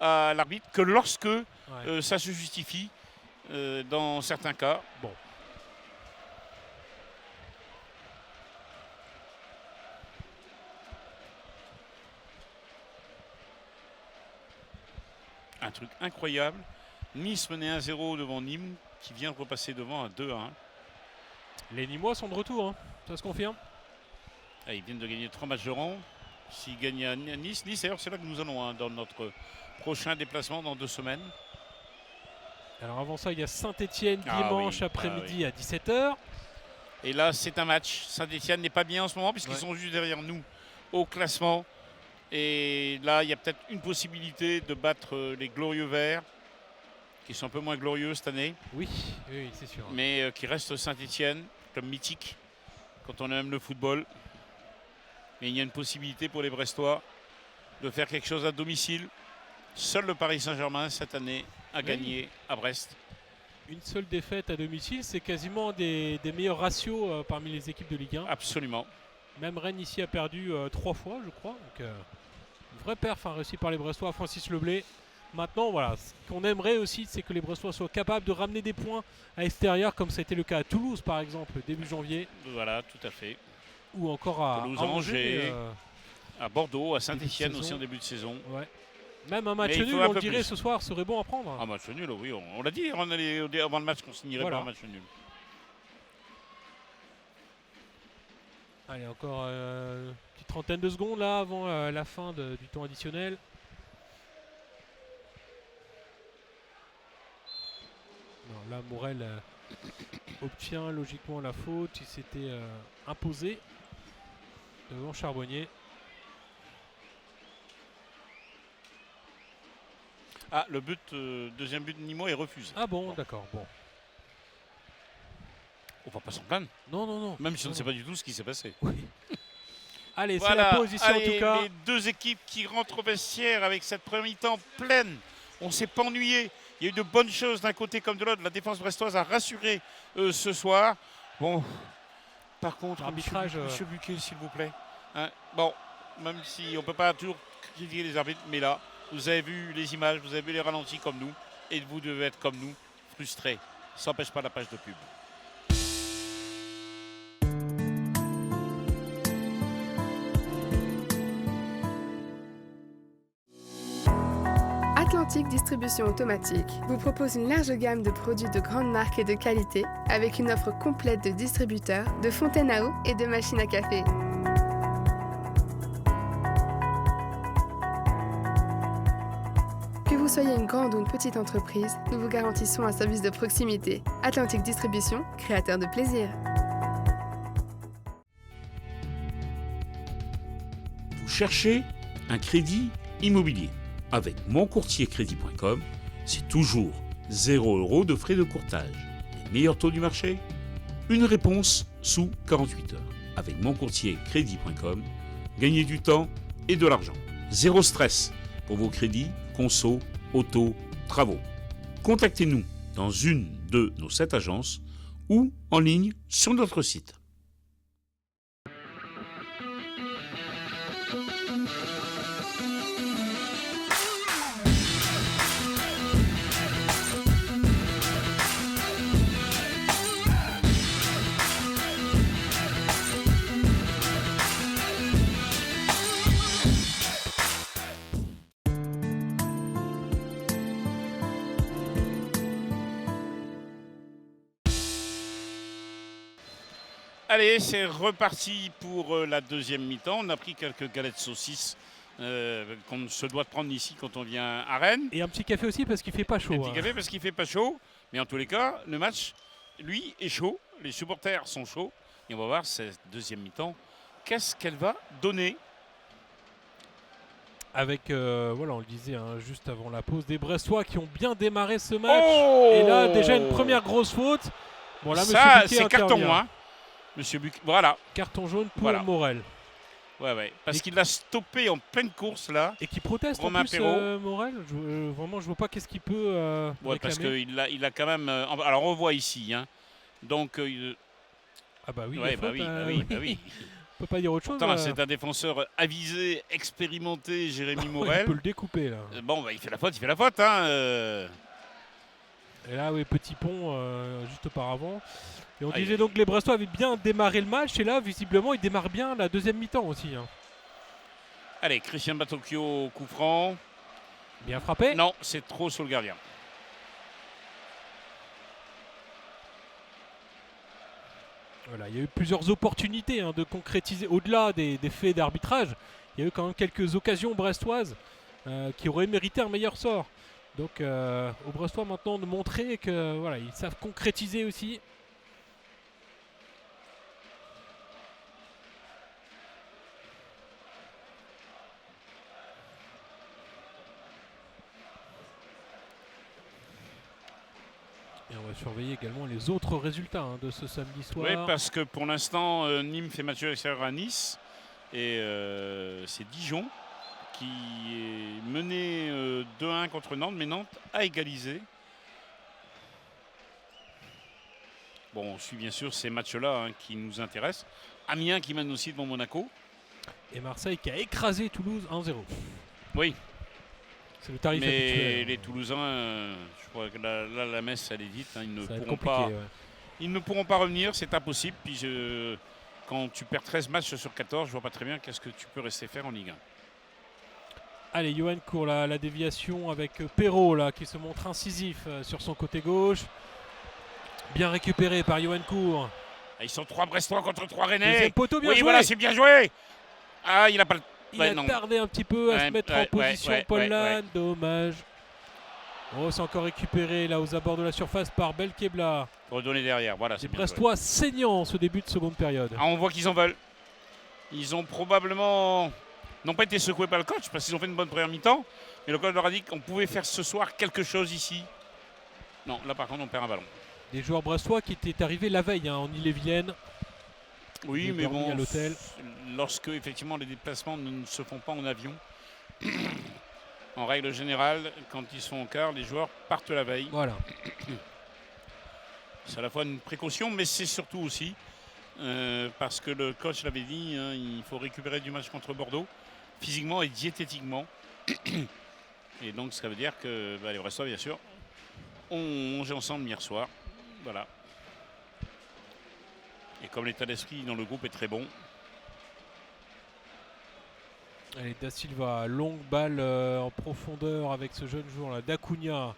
à l'arbitre que lorsque Ouais. ça se justifie dans certains cas. Bon. Un truc incroyable. Nice menait 1-0 devant Nîmes qui vient de repasser devant à 2-1. Les Nîmois sont de retour, hein. Ça se confirme. Ah, ils viennent de gagner 3 matchs de rang. S'ils gagnent à Nice, d'ailleurs c'est là que nous allons hein, dans notre prochain déplacement dans 2 semaines. Alors avant ça, il y a Saint-Etienne Ah dimanche oui, après-midi à 17h. Et là c'est un match. Saint-Etienne n'est pas bien en ce moment puisqu'ils Ouais. sont juste derrière nous au classement. Et là il y a peut-être une possibilité de battre les Glorieux Verts qui sont un peu moins glorieux cette année. Oui, c'est sûr. Mais qui reste Saint-Etienne comme mythique quand on aime le football. Mais il y a une possibilité pour les Brestois de faire quelque chose à domicile. Seul le Paris Saint-Germain cette année a gagné à Brest. Une seule défaite à domicile, c'est quasiment des meilleurs ratios parmi les équipes de Ligue 1. Absolument. Même Rennes ici a perdu 3 fois, je crois. Donc, une vraie perf réussie par les Brestois, Francis Leblé. Maintenant, voilà, ce qu'on aimerait aussi, c'est que les Brestois soient capables de ramener des points à l'extérieur, comme ça a été le cas à Toulouse, par exemple, début janvier, Voilà, tout à fait. ou encore à Toulouse, Angers. Angers. À Bordeaux, à Début de Saint-Etienne saison. aussi en début de saison. Ouais. Même un match Mais il nul, faut un on le peu dirait plus. ce soir, serait bon à prendre. Un match nul, oui, on l'a dit avant le match qu'on signerait Voilà. pas un match nul. Allez, encore une petite trentaine de secondes là avant la fin du temps additionnel. Non, là, Morel obtient logiquement la faute. Il s'était imposé. devant Charbonnier. Ah, le deuxième but de Nîmois est refusé. Ah bon, d'accord. Bon. On va pas s'en plaindre, Non, non, non. même si on ne Non, sait non. pas du tout ce qui s'est passé. Oui. Allez, c'est Voilà, la position en allez, tout cas. les deux équipes qui rentrent au vestiaire avec cette première mi-temps pleine. On ne s'est pas ennuyé. Il y a eu de bonnes choses d'un côté comme de l'autre. La défense brestoise a rassuré ce soir. Bon, par contre, L'arbitrage, Monsieur Buquet, s'il vous plaît. Hein, bon, même si on ne peut pas toujours critiquer les arbitres, mais là, vous avez vu les images, vous avez vu les ralentis comme nous, et vous devez être comme nous, frustrés. Ça n'empêche pas la page de pub. Atlantique Distribution Automatique vous propose une large gamme de produits de grande marque et de qualité avec une offre complète de distributeurs, de fontaines à eau et de machines à café. Que vous soyez une grande ou une petite entreprise, nous vous garantissons un service de proximité. Atlantique Distribution, créateur de plaisir. Vous cherchez un crédit immobilier. Avec moncourtiercrédit.com, c'est toujours 0 € de frais de courtage. Les meilleurs taux du marché? Une réponse sous 48 heures. Avec moncourtiercrédit.com, gagnez du temps et de l'argent. Zéro stress pour vos crédits, conso, auto, travaux. Contactez-nous dans une de nos 7 agences ou en ligne sur notre site. Allez, c'est reparti pour la deuxième mi-temps. On a pris quelques galettes saucisses qu'on se doit de prendre ici quand on vient à Rennes. Et un petit café aussi parce qu'il fait pas chaud. Un petit café parce qu'il fait pas chaud. Mais en tous les cas, le match, lui, est chaud. Les supporters sont chauds. Et on va voir cette deuxième mi-temps. Qu'est-ce qu'elle va donner? Avec, voilà, on le disait hein, juste avant la pause, des Brestois qui ont bien démarré ce match. Oh, et là, déjà une première grosse faute. Bon, là, ça, Monsieur Buquet c'est carton, intervient. hein. Monsieur Buquet, voilà. Carton jaune pour Voilà. Morel. Ouais. Parce qu'il l'a stoppé en pleine course, là. Et qui proteste Romain en plus, Perrault. Morel. Vraiment, je vois pas qu'est-ce qu'il peut Ouais, parce réclamer. qu'il a quand même... alors, on voit ici, hein. Donc, Ah bah oui, ouais, la bah faute, oui. On peut pas dire autre chose. Pourtant, c'est un défenseur avisé, expérimenté, Jérémy Il Morel. peut le découper là. Bon, bah, il fait la faute, hein. Et là, oui, petit pont juste auparavant. Et on Aïe. disait donc que les Brestois avaient bien démarré le match. Et là, visiblement, ils démarrent bien la deuxième mi-temps aussi. Hein. Allez, Christian Batocchio, coup franc. Bien frappé. Non, c'est trop sur le gardien. Voilà, il y a eu plusieurs opportunités hein, de concrétiser, au-delà des faits d'arbitrage. Il y a eu quand même quelques occasions brestoises qui auraient mérité un meilleur sort. Donc aux Brestois maintenant de montrer que voilà, ils savent concrétiser aussi. Et on va surveiller également les autres résultats hein, de ce samedi soir. Oui, parce que pour l'instant, Nîmes fait match extérieur à Nice. Et c'est Dijon qui est mené 2-1 contre Nantes, mais Nantes a égalisé. Bon, on suit bien sûr ces matchs-là hein, qui nous intéressent. Amiens qui mène aussi devant Monaco. Et Marseille qui a écrasé Toulouse 1-0. Oui, C'est le tarif mais habituel. les Toulousains, je crois que là, la messe, elle est vite. Hein, Ça va être compliqué. Ouais. ils ne pourront pas revenir, c'est impossible. Puis quand tu perds 13 matchs sur 14, je vois pas très bien qu'est-ce que tu peux rester faire en Ligue 1. Allez, Johan court la déviation avec Perrault là, qui se montre incisif sur son côté gauche. Bien récupéré par Johan Cour. Ah, ils sont 3 Brestois contre 3 Rennais. Deuxième poteau, bien Oui, joué. voilà, c'est bien joué. Ah, il a pas le... Il ouais, a non. tardé un petit peu à se mettre en position, Paul ouais. Lannes. Dommage. Oh, c'est encore récupéré là aux abords de la surface par Belkebla. Redonner derrière, voilà. Les C'est bien Brestois saignants en ce début de seconde période. joué. Ah, on voit qu'ils en veulent. Ils ont probablement n'ont pas été secoués par le coach parce qu'ils ont fait une bonne première mi-temps. Mais le coach leur a dit qu'on pouvait faire ce soir quelque chose ici. Non, là par contre on perd un ballon. Des joueurs brestois qui étaient arrivés la veille en Ille-et-Vilaine. Oui, J'ai mais dormi bon, à l'hôtel. lorsque effectivement les déplacements ne se font pas en avion, en règle générale, quand ils sont au quart, les joueurs partent la veille. Voilà. C'est à la fois une précaution, mais c'est surtout aussi parce que le coach l'avait dit, hein, il faut récupérer du match contre Bordeaux, physiquement et diététiquement. Et donc ça veut dire que les Brestois, bien sûr, ont mangé ensemble hier soir. Voilà. Et comme l'état d'esprit dans le groupe est très bon. Allez, Da Silva, longue balle en profondeur avec ce jeune joueur là, d'Acuna,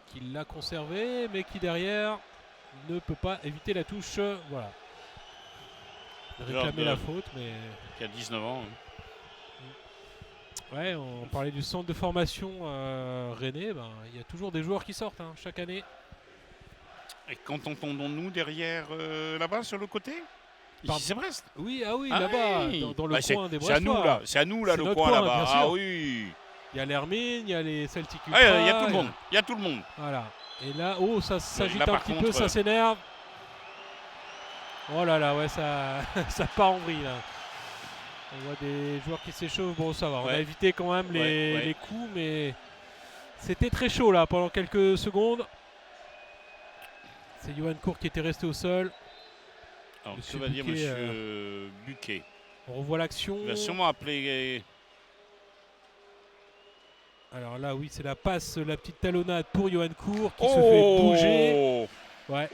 qui l'a conservé, mais qui derrière ne peut pas éviter la touche. Voilà. Réclamer la faute, mais. Qui a 19 ans. Ouais, on parlait du centre de formation rennais. Ben, il y a toujours des joueurs qui sortent chaque année. Et quand entendons-nous derrière là-bas sur le côté? Ici c'est Brest. Oui, oui, Ah là-bas, oui. dans le coin des C'est à nous Brestois. là, c'est à nous là C'est le notre coin coin, là-bas. bien sûr. Ah oui. Il y a l'Hermine, il y a les Celtic Ah, Ultra. il y a tout le monde. Il y a tout le monde. Voilà. Et là, ça s'agite Là, un par petit contre, peu, ça s'énerve. Oh là là, ouais, ça, ça part en vrille là. On voit des joueurs qui s'échauffent. Bon, ça va. On a évité quand même les coups, mais c'était très chaud là pendant quelques secondes. C'est Johan Court qui était resté au sol. Alors, Monsieur que va dire Buquet, monsieur Buquet? On revoit l'action. Il va sûrement appeler. Alors là, oui, c'est la passe, la petite talonnade pour Johan Court qui se fait bouger. Ouais,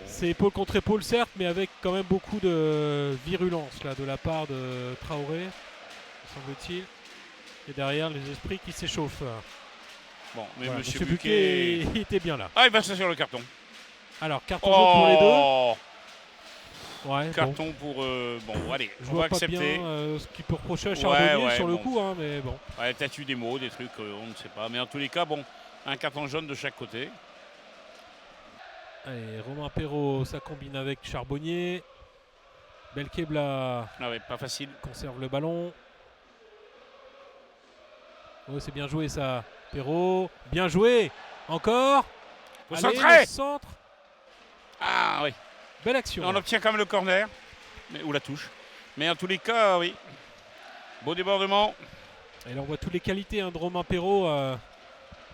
c'est épaule contre épaule, certes, mais avec quand même beaucoup de virulence là, de la part de Traoré, semble-t-il. Et derrière, les esprits qui s'échauffent. Bon, mais voilà, monsieur Monsieur Buquet. il était bien là. Ah, il va sur le carton. Alors, carton jaune pour les deux. Ouais, carton pour. Bon, allez, je on vois va pas accepter. bien ce qu'il peut reprocher à Charbonnier sur le bon. coup, mais bon. Ouais, peut-être eu des mots, des trucs, on ne sait pas. Mais en tous les cas, bon, un carton jaune de chaque côté. Allez, Romain Perrault, ça combine avec Charbonnier. Belkebla Pas facile. Conserve le ballon. Oh, c'est bien joué ça. Perrault, bien joué. Encore. Au Allez, centre. le centre. Ah oui. Belle action. On obtient quand même le corner. Ou la touche. Mais en tous les cas, oui. Beau débordement. Et là, on voit toutes les qualités de Romain Perrault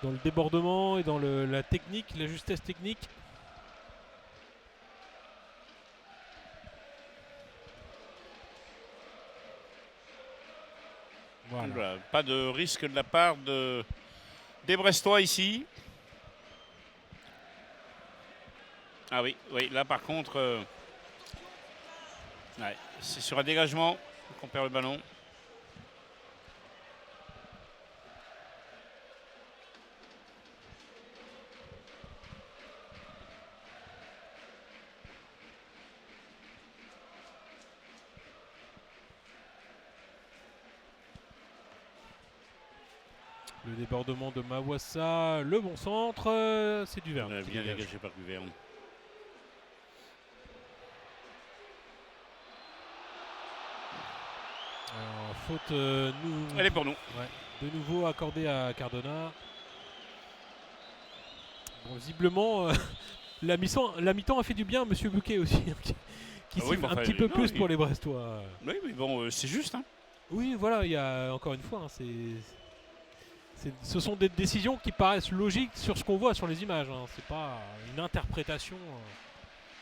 dans le débordement et dans la technique, la justesse technique. Voilà. Pas de risque de la part des Brestois ici. Ah oui, là par contre, c'est sur un dégagement qu'on perd le ballon. Le débordement de Mawassa, le bon centre, c'est Duverne. Bien dégagé par Duverne. Alors, faute Elle est pour nous. De nouveau accordée à Cardona. Bon, visiblement, la mi-temps a fait du bien à Monsieur Buquet aussi, qui siffle un petit peu plus pour les Brestois. Oui, mais bon, c'est juste. Hein. Oui, voilà, il y a encore une fois, ce sont des décisions qui paraissent logiques sur ce qu'on voit sur les images. C'est pas une interprétation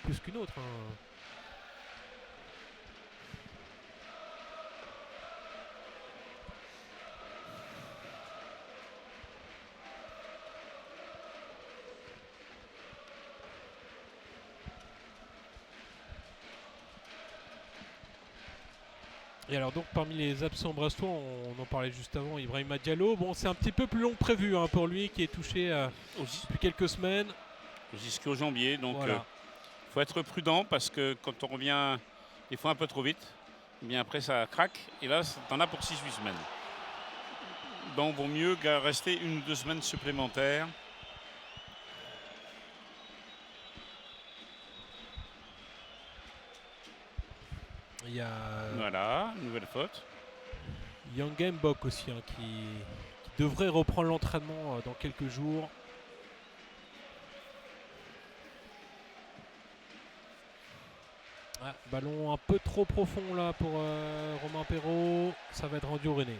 plus qu'une autre. Et alors donc parmi les absents brestois, on en parlait juste avant, Ibrahima Diallo. Bon, c'est un petit peu plus long que prévu pour lui qui est touché depuis quelques semaines. Jusqu'au jambier, donc il voilà. Faut être prudent parce que quand on revient des fois un peu trop vite, bien après ça craque et là t'en as pour 6-8 semaines. Donc vaut mieux rester 1 ou 2 semaines supplémentaires. Il y a Voilà, nouvelle faute. Yang Mbok aussi hein, qui devrait reprendre l'entraînement dans quelques jours. Ah, ballon un peu trop profond là pour Romain Perrault. Ça va être rendu au Rennais.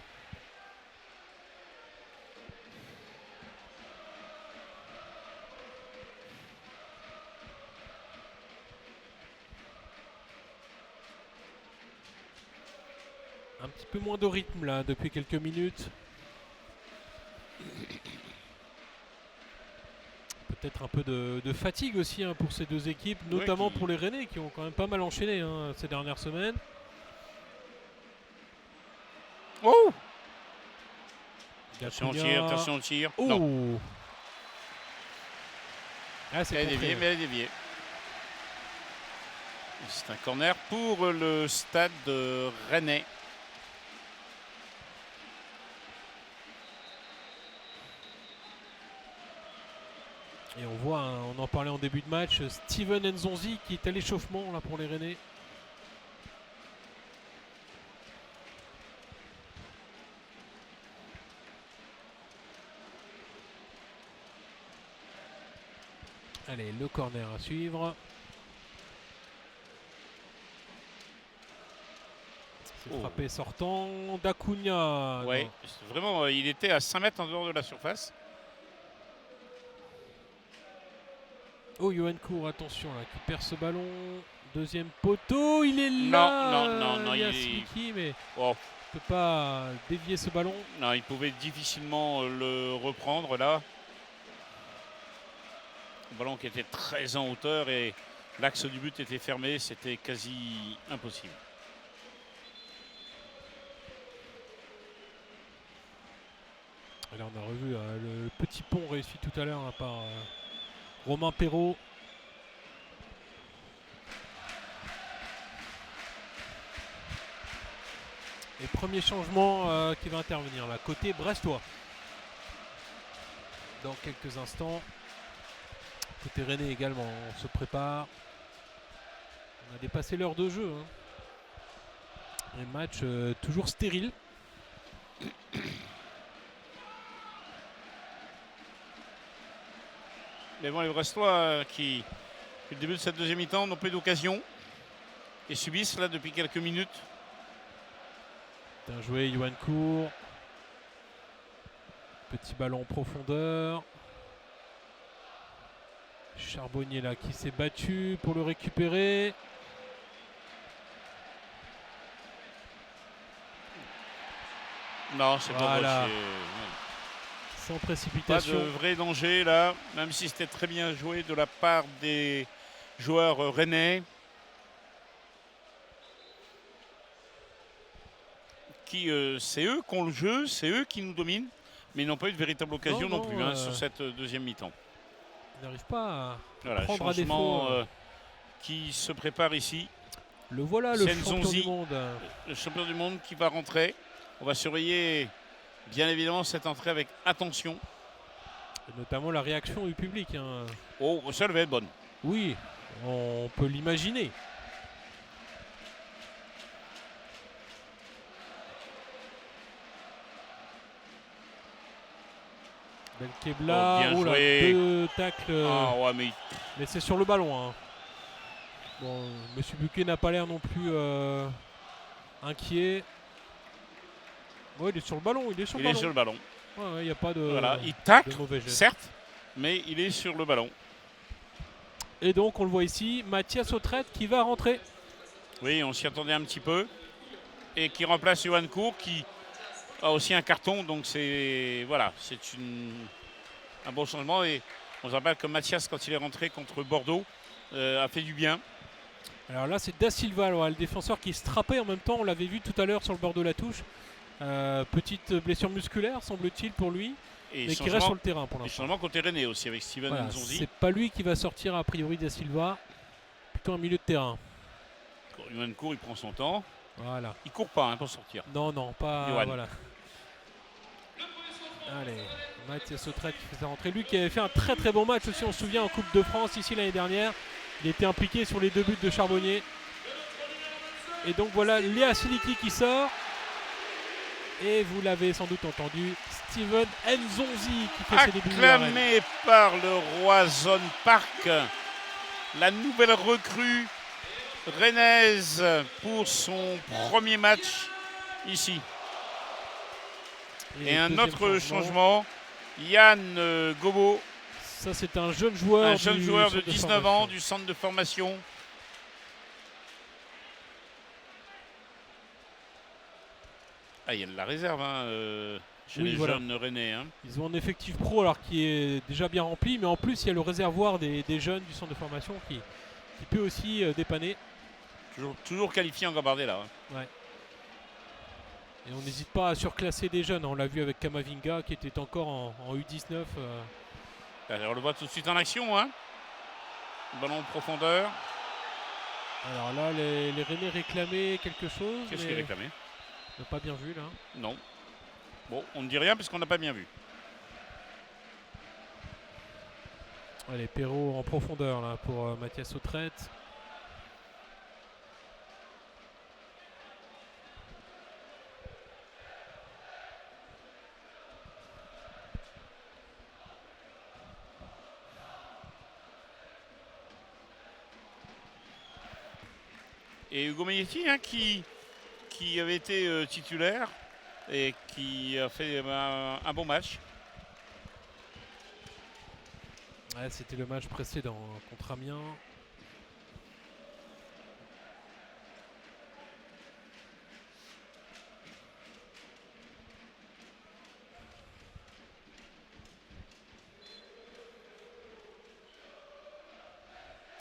Un petit peu moins de rythme là depuis quelques minutes. Peut-être un peu de fatigue aussi hein, pour ces deux équipes, notamment qui- pour les Rennais qui ont quand même pas mal enchaîné hein, ces dernières semaines. Oh, Gacunia. attention au tir. Oh. Non, Ah, c'est elle est contré, déviée, ouais. mais elle est déviée. C'est un corner pour le stade de Rennais. Et on voit, hein, on en parlait en début de match, Steven Nzonzi qui est à l'échauffement là pour les Rennais. Allez, le corner à suivre. C'est Oh. frappé sortant d'Acuna. Ouais, Non. vraiment, il était à 5 mètres en dehors de la surface. Oh, Johan Cour, attention là, qui perd ce ballon. Deuxième poteau, il est Non, là. non, Il y a il est- Smiki, mais Oh, il ne peut pas dévier ce ballon. non, il pouvait difficilement le reprendre là. Le ballon qui était très en hauteur et l'axe du but était fermé, c'était quasi impossible. Et là, on a revu le petit pont réussi tout à l'heure hein, par Romain Perrault. Et premier changement qui va intervenir là, côté brestois. Dans quelques instants. Côté Rennais également, on se prépare. On a dépassé l'heure de jeu. Hein. Un match toujours stérile. Mais bon, les Brestois qui, depuis le début de cette deuxième mi-temps, n'ont pas eu d'occasion et subissent là depuis quelques minutes. Bien joué, Johan Cour. Petit ballon en profondeur. Charbonnier là qui s'est battu pour le récupérer. Non, c'est Voilà. pas vrai. Sans Pas de précipitation. vrai danger là, même si c'était très bien joué de la part des joueurs rennais. C'est eux qui ont le jeu, c'est eux qui nous dominent, mais ils n'ont pas eu de véritable occasion Non, non, non, plus hein, sur cette deuxième mi-temps. Il n'arrive pas à Voilà, prendre à changement défaut. qui se prépare ici. Le voilà, le Sen champion Zonzi. du monde. Le champion du monde qui va rentrer. On va surveiller bien évidemment cette entrée avec attention. Et notamment la réaction du public. Hein. Oh, ça devait être bonne. Oui, on peut l'imaginer. Belkebla, Oh, bien oh là, joué. 2 tacles. Ah ouais, mais Mais c'est sur le ballon. Hein. Bon, Monsieur Buquet n'a pas l'air non plus inquiet. Ouais, il est sur le ballon. Il est sur il le est ballon. sur le ballon. Il n'y a pas de, Voilà, il tacle, de mauvais geste. certes, mais il est sur le ballon. Et donc, on le voit ici, Mathias Autrette qui va rentrer. Oui, on s'y attendait un petit peu. Et qui remplace Johan Cour qui a aussi un carton. Donc c'est voilà, c'est un bon changement. Et on se rappelle que Mathias, quand il est rentré contre Bordeaux, a fait du bien. Alors là, c'est Da Silva, le défenseur qui se trappait en même temps. On l'avait vu tout à l'heure sur le bord de la touche. Petite blessure musculaire, semble-t-il, pour lui. Et Mais qui reste sur le terrain pour et l'instant. changement côté Rennais aussi avec Steven Voilà, Nzonzi. c'est pas lui qui va sortir a priori Da Silva. Plutôt un milieu de terrain. Johan Cour, il prend son temps. Voilà. Il court pas hein, pour sortir. Non, non, pas. Johan. Voilà. Allez, Mathias Autrette qui fait sa rentrée. Lui qui avait fait un très très bon match aussi, on se souvient, en Coupe de France ici l'année dernière. Il était impliqué sur les 2 buts de Charbonnier. Et donc voilà Léa Siliki qui sort. Et vous l'avez sans doute entendu, Steven Nzonzi qui fait ses débuts. Acclamé par le Roazhon Park, la nouvelle recrue rennaise pour son premier match ici. Et un autre changement, Yann Gobo. Ça c'est un jeune joueur, de 19 ans du centre de formation. Ah, il y a de la réserve chez les jeunes rennais. Ils ont un effectif pro alors qui est déjà bien rempli, mais en plus il y a le réservoir des jeunes du centre de formation qui peut aussi dépanner. Toujours qualifié en Gambardella. Ouais. Et on n'hésite pas à surclasser des jeunes. On l'a vu avec Kamavinga qui était encore en U19. Alors, on le voit tout de suite en action. Ballon en profondeur. Alors là, les Rennais réclamaient quelque chose. Qu'est-ce qu'ils réclamaient? On n'a pas bien vu là. Non. Bon, on ne dit rien parce qu'on n'a pas bien vu. Allez, Perrault en profondeur là pour Mathias Autrette. Et Hugo Megnetti qui avait été titulaire et qui a fait un bon match. Ouais, c'était le match précédent contre Amiens.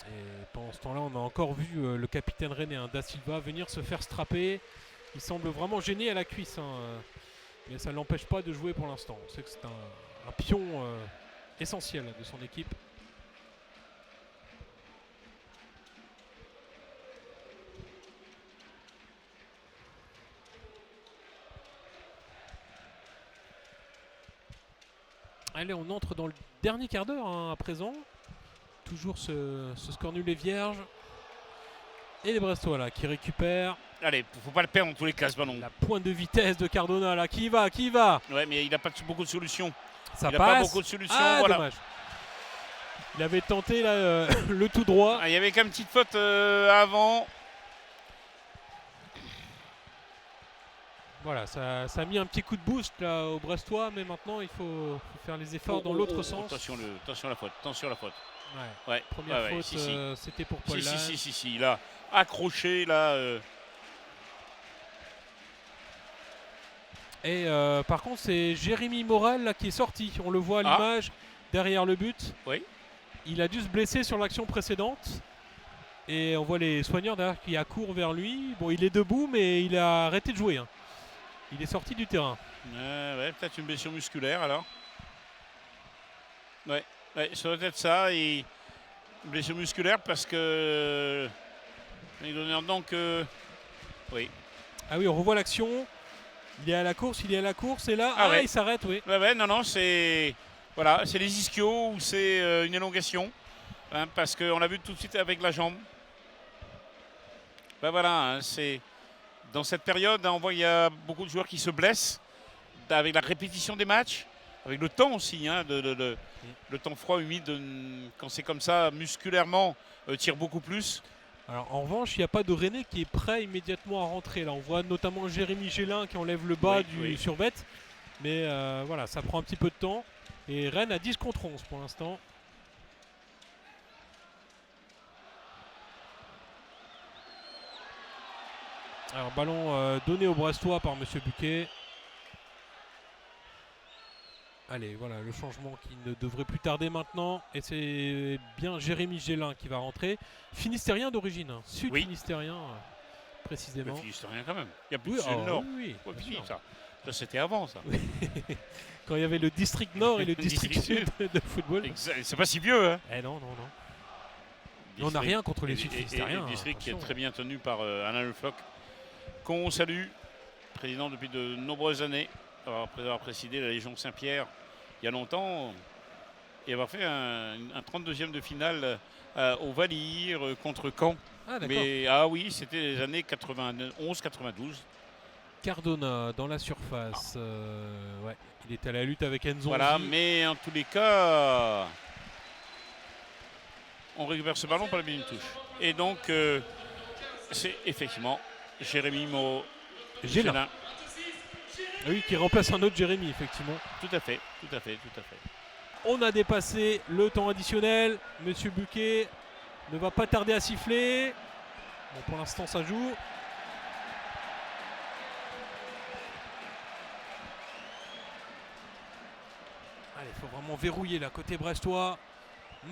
Et pendant ce temps-là, on a encore vu le capitaine rennais, Da Silva, venir se faire strapper. Il semble vraiment gêné à la cuisse, mais ça ne l'empêche pas de jouer pour l'instant. On sait que c'est un pion essentiel de son équipe. Allez, on entre dans le dernier quart d'heure à présent. Toujours ce score nul et vierge. Et les Brestois là qui récupèrent. Allez, faut pas le perdre dans tous les cas ce ballon. La pointe de vitesse de Cardona là, qui va. Ouais, mais il n'a pas beaucoup de solutions. Ça il n'a passe. pas beaucoup de solutions. Ah, voilà. Dommage. Il avait tenté là, le tout droit. Ah, il y avait quand même une petite faute avant. Voilà, ça a mis un petit coup de boost là au Brestois, mais maintenant il faut faire les efforts dans l'autre sens. Attention à la faute. Ouais. Première faute, c'était pour Paul Lange. Si, là, accroché, là. Et par contre, c'est Jérémy Morel là, qui est sorti. On le voit à l'image derrière le but. Oui. Il a dû se blesser sur l'action précédente. Et on voit les soigneurs derrière qui accourent vers lui. Bon, il est debout, mais il a arrêté de jouer. Il est sorti du terrain. Ouais, peut-être une blessure musculaire alors. Ouais, ça doit être ça. Et une blessure musculaire parce que. Il donne donc. Oui. Ah oui, on revoit l'action. Il est à la course, et là, ouais. Il s'arrête, oui. Ouais, non, c'est. Voilà, c'est les ischios ou c'est une élongation. Parce qu'on l'a vu tout de suite avec la jambe. Voilà, c'est. Dans cette période, on voit qu'il y a beaucoup de joueurs qui se blessent avec la répétition des matchs, avec le temps aussi, le temps froid, humide, quand c'est comme ça, musculairement, tire beaucoup plus. Alors en du il n'y a pas de Rennais qui est prêt immédiatement à rentrer. Là, on voit notamment Jérémy Gélin qui enlève le bas du survêt. Mais voilà, ça prend un petit peu de temps. Et Rennes à 10 contre 11 pour l'instant. Alors ballon donné au Brestois par Monsieur Buquet. Allez, voilà le changement qui ne devrait plus tarder maintenant. Et c'est bien Jérémy Gélin qui va rentrer. Finistérien d'origine, sud-finistérien précisément. Finistérien quand même. Il y a plus de Nord. Oui, ça c'était avant ça. Quand il y avait le district Nord et le district Sud de football. C'est pas si vieux. Eh non. On n'a rien contre les sud-finistériens. Le district qui est très bien tenu par Alain Le Floch, qu'on salue, président depuis de nombreuses années, après avoir présidé la Légion Saint-Pierre il y a longtemps. et avoir fait un 32e de finale au Valire contre Caen. Ah, d'accord. Mais oui, c'était les années 91-92. Cardona dans la surface. Ouais, il était à la lutte avec Nzonzi. Voilà, mais en tous les cas, on récupère ce ballon par la ligne touche. Et donc, c'est effectivement Jérémy Moreau. Gélin. Oui, qui remplace un autre Jérémy, effectivement. Tout à fait. On a dépassé le temps additionnel. Monsieur Buquet ne va pas tarder à siffler. Bon, pour l'instant, ça joue. Allez, il faut vraiment verrouiller là, côté brestois.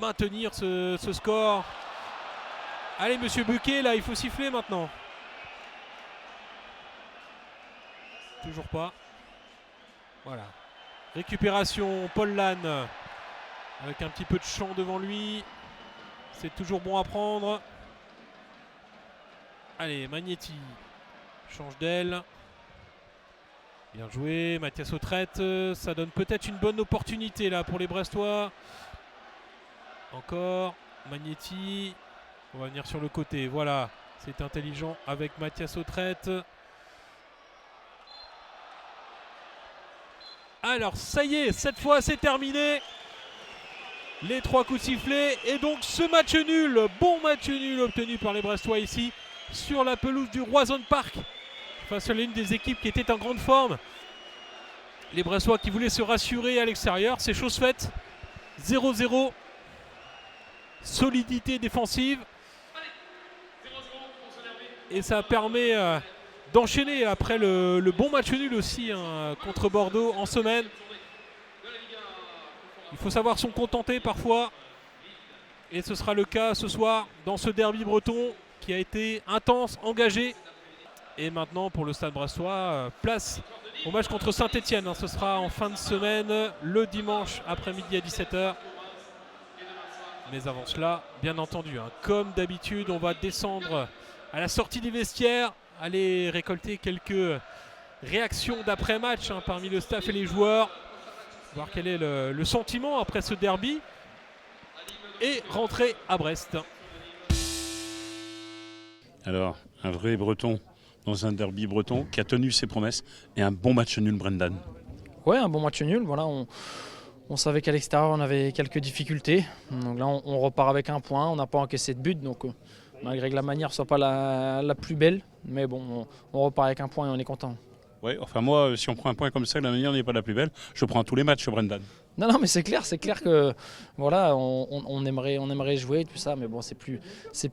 Maintenir ce score. Allez, monsieur Buquet, là, il faut siffler maintenant. Toujours pas. Voilà. Récupération, Paul Lannes. Avec un petit peu de champ devant lui. C'est toujours bon à prendre. Allez, Magnetti change d'aile. Bien joué, Mathias Autrette. Ça donne peut-être une bonne opportunité là pour les Brestois. Encore, Magnetti. On va venir sur le côté. Voilà, c'est intelligent avec Mathias Autrette. Alors, ça y est, cette fois c'est terminé. Les 3 coups de sifflet. Et donc ce match nul, bon match nul obtenu par les Brestois ici sur la pelouse du Roison Park face à l'une des équipes qui était en grande forme. Les Brestois qui voulaient se rassurer à l'extérieur, c'est chose faite. 0-0. Solidité défensive. Et ça permet d'enchaîner après le bon match nul aussi contre Bordeaux en semaine. Il faut savoir s'en contenter parfois. Et ce sera le cas ce soir dans ce derby breton qui a été intense, engagé. Et maintenant pour le Stade Brestois, place au match contre Saint-Etienne. Ce sera en fin de semaine, le dimanche après-midi à 17h. Mais avant cela, bien entendu, comme d'habitude, on va descendre à la sortie des vestiaires, aller récolter quelques réactions d'après-match parmi le staff et les joueurs. Voir quel est le sentiment après ce derby. Et rentrer à Brest. Alors, un vrai breton dans un derby breton qui a tenu ses promesses et un bon match nul, Brendan. Ouais, un bon match nul. Voilà, on savait qu'à l'extérieur on avait quelques difficultés. Donc là on repart avec un point, on n'a pas encaissé de but. Donc malgré que la manière ne soit pas la plus belle, mais bon, on repart avec un point et on est content. Ouais, enfin moi, si on prend un point comme ça, la manière n'est pas la plus belle, je prends tous les matchs, Brendan. Non, mais c'est clair que voilà, on aimerait jouer tout ça, mais bon, c'est plus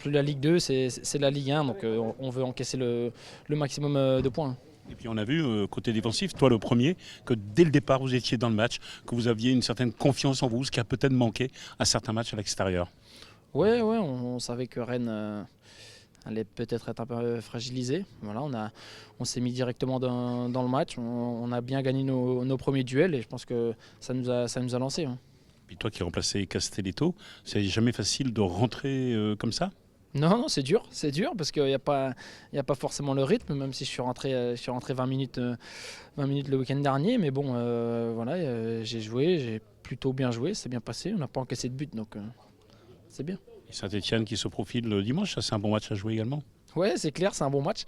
la Ligue 2, c'est la Ligue 1, donc on veut encaisser le maximum de points. Et puis on a vu, côté défensif, toi le premier, que dès le départ vous étiez dans le match, que vous aviez une certaine confiance en vous, ce qui a peut-être manqué à certains matchs à l'extérieur. Ouais, on savait que Rennes allait peut-être être un peu fragilisée. Voilà, on s'est mis directement dans le match, on a bien gagné nos premiers duels et je pense que ça nous a lancé. Puis toi qui remplaçais Castelletto, c'est jamais facile de rentrer comme ça ? Non, c'est dur parce qu'il n'y a pas forcément le rythme, même si je suis rentré 20 minutes le week-end dernier. Mais bon, voilà, j'ai joué, j'ai plutôt bien joué, c'est bien passé, on n'a pas encaissé de but, donc c'est bien. Et Saint-Etienne qui se profile le dimanche, ça c'est un bon match à jouer également. Ouais, c'est clair, c'est un bon match.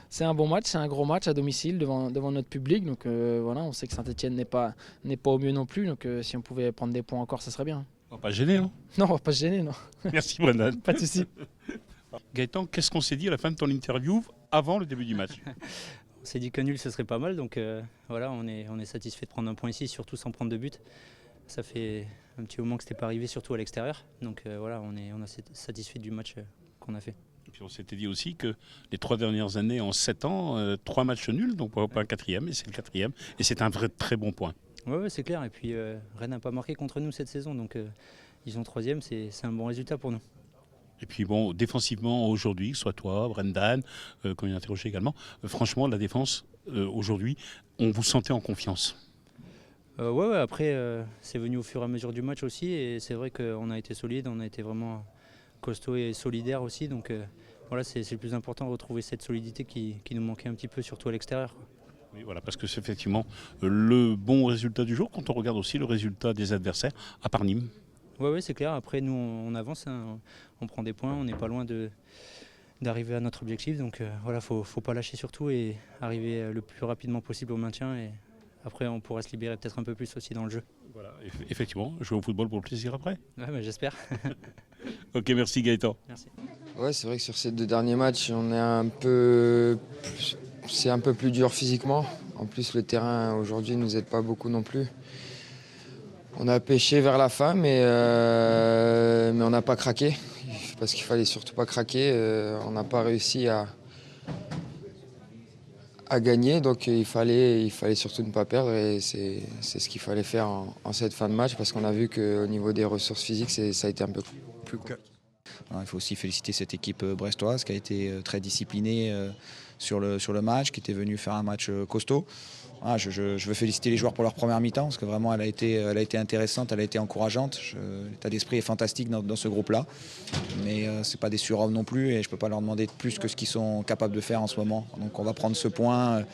C'est un gros match à domicile devant notre public. Donc voilà, on sait que Saint-Etienne n'est pas au mieux non plus, donc si on pouvait prendre des points encore, ça serait bien. On va pas se gêner, hein ? Non, on va pas se gêner, non. Merci Brendan. Pas de souci. Gaëtan, qu'est-ce qu'on s'est dit à la fin de ton interview avant le début du match ? On s'est dit qu'un nul ce serait pas mal, donc voilà, on est satisfait de prendre un point ici, surtout sans prendre de but. Ça fait un petit moment que ce n'était pas arrivé, surtout à l'extérieur. Donc voilà, on est satisfait du match qu'on a fait. Et puis on s'était dit aussi que les 3 dernières années, en 7 ans, 3 matchs nuls, donc pas un 4e, mais c'est le 4e. Et c'est un vrai très bon point. Ouais, c'est clair. Et puis Rennes n'a pas marqué contre nous cette saison, donc ils sont 3e, c'est un bon résultat pour nous. Et puis bon, défensivement aujourd'hui, soit toi, Brendan, qu'on a interrogé également, franchement la défense aujourd'hui, on vous sentait en confiance. Ouais, après c'est venu au fur et à mesure du match aussi, et c'est vrai qu'on a été solide, on a été vraiment costaud et solidaire aussi, donc voilà, c'est le plus important, retrouver cette solidité qui nous manquait un petit peu, surtout à l'extérieur. Oui, voilà, parce que c'est effectivement le bon résultat du jour quand on regarde aussi le résultat des adversaires, à part Nîmes. Ouais, c'est clair. Après, nous, on avance, hein. On prend des points, on n'est pas loin d'arriver à notre objectif. Donc voilà, faut pas lâcher surtout et arriver le plus rapidement possible au maintien. Et après, on pourra se libérer peut-être un peu plus aussi dans le jeu. Voilà, effectivement, jouer au football pour le plaisir après. Ouais, j'espère. Ok, merci Gaëtan. Merci. Ouais, c'est vrai que sur ces 2 derniers matchs, c'est un peu plus dur physiquement. En plus, le terrain aujourd'hui ne nous aide pas beaucoup non plus. On a pêché vers la fin, mais on n'a pas craqué. Parce qu'il fallait surtout pas craquer. On n'a pas réussi à gagner, donc il fallait surtout ne pas perdre. Et c'est ce qu'il fallait faire en cette fin de match, parce qu'on a vu qu'au niveau des ressources physiques, ça a été un peu plus compliqué. Il faut aussi féliciter cette équipe brestoise qui a été très disciplinée sur le match, qui était venue faire un match costaud. Voilà, je veux féliciter les joueurs pour leur première mi-temps parce que vraiment elle a été intéressante, elle a été encourageante. L'état d'esprit est fantastique dans ce groupe-là, mais c'est pas des surhommes non plus et je peux pas leur demander de plus que ce qu'ils sont capables de faire en ce moment. Donc on va prendre ce point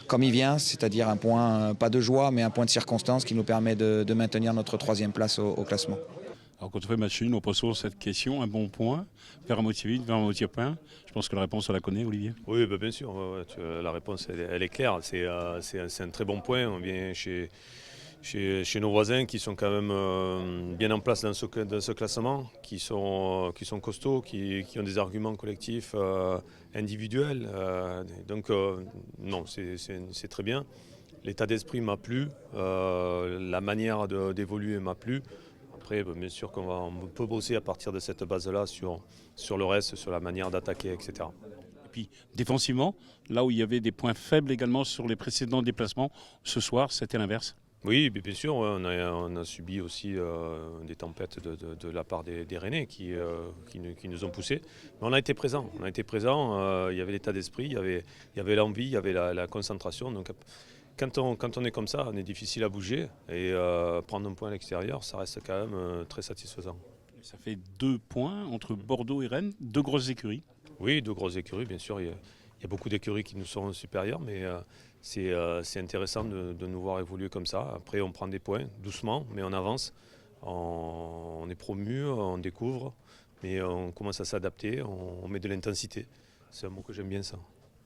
comme il vient, c'est-à-dire un point pas de joie mais un point de circonstance qui nous permet de maintenir notre 3e place au classement. Alors quand on fait match nul, on pose toujours cette question, un bon point, vers un moitié vide, vers un moitié plein. Je pense que la réponse on la connaît, Olivier. Oui, bien sûr, la réponse elle est claire, c'est un très bon point. On vient chez nos voisins qui sont quand même bien en place dans ce classement, qui sont costauds, qui ont des arguments collectifs individuels. Donc non, c'est très bien. L'état d'esprit m'a plu, la manière d'évoluer m'a plu. Après, bien sûr qu'on peut bosser à partir de cette base-là sur le reste, sur la manière d'attaquer, etc. Et puis défensivement, là où il y avait des points faibles également sur les précédents déplacements, ce soir c'était l'inverse. Oui, bien sûr, on a subi aussi des tempêtes de la part des Rennais qui nous ont poussés. Mais on a été présents, il y avait l'état d'esprit, il y avait l'envie, il y avait la concentration. Donc, quand on est comme ça, on est difficile à bouger et prendre un point à l'extérieur, ça reste quand même très satisfaisant. Ça fait 2 points entre Bordeaux et Rennes, 2 grosses écuries. Oui, 2 grosses écuries, bien sûr. Il y a beaucoup d'écuries qui nous sont supérieures, mais c'est intéressant de nous voir évoluer comme ça. Après, on prend des points, doucement, mais on avance. On est promu, on découvre, mais on commence à s'adapter, on met de l'intensité. C'est un mot que j'aime bien, ça.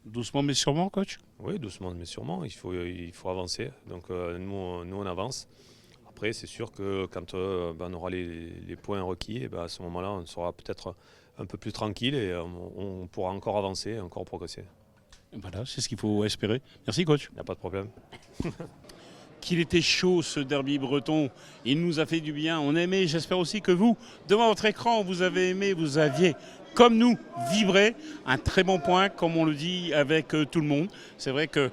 Doucement mais sûrement, coach? Oui, doucement mais sûrement, il faut avancer. Donc nous on avance. Après c'est sûr que quand on aura les points requis, à ce moment-là on sera peut-être un peu plus tranquille et on pourra encore avancer, encore progresser. Voilà, c'est ce qu'il faut espérer. Merci coach. Il n'y a pas de problème. Qu'il était chaud ce derby breton, il nous a fait du bien, on a aimé, j'espère aussi que vous, devant votre écran, vous avez aimé, vous aviez, comme nous, vibré, un très bon point, comme on le dit avec tout le monde. C'est vrai que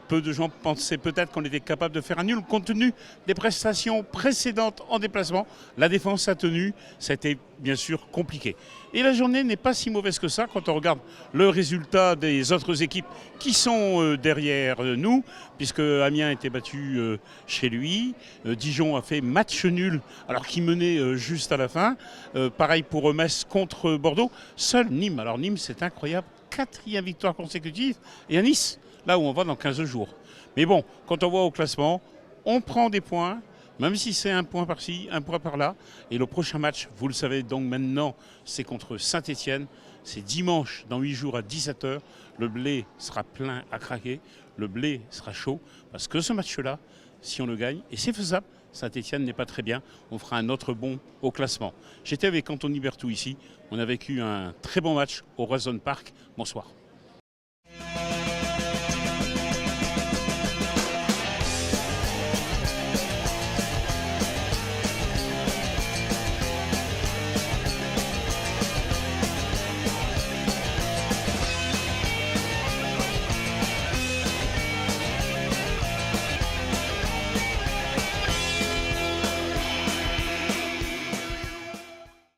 peu de gens pensaient peut-être qu'on était capable de faire un nul compte tenu des prestations précédentes en déplacement. La défense a tenu, ça a été bien sûr compliqué. Et la journée n'est pas si mauvaise que ça quand on regarde le résultat des autres équipes qui sont derrière nous, puisque Amiens a été battu chez lui, Dijon a fait match nul alors qu'il menait juste à la fin, pareil pour Metz contre Bordeaux, seul Nîmes, alors Nîmes c'est incroyable, 4e victoire consécutive, et à Nice, là où on va dans 15 jours. Mais bon, quand on voit au classement, on prend des points, même si c'est un point par-ci, un point par-là. Et le prochain match, vous le savez donc maintenant, c'est contre Saint-Etienne. C'est dimanche, dans 8 jours à 17h. Le blé sera plein à craquer, le blé sera chaud. Parce que ce match-là, si on le gagne, et c'est faisable, Saint-Etienne n'est pas très bien, on fera un autre bond au classement. J'étais avec Anthony Berthoud ici, on a vécu un très bon match au Roison Park. Bonsoir.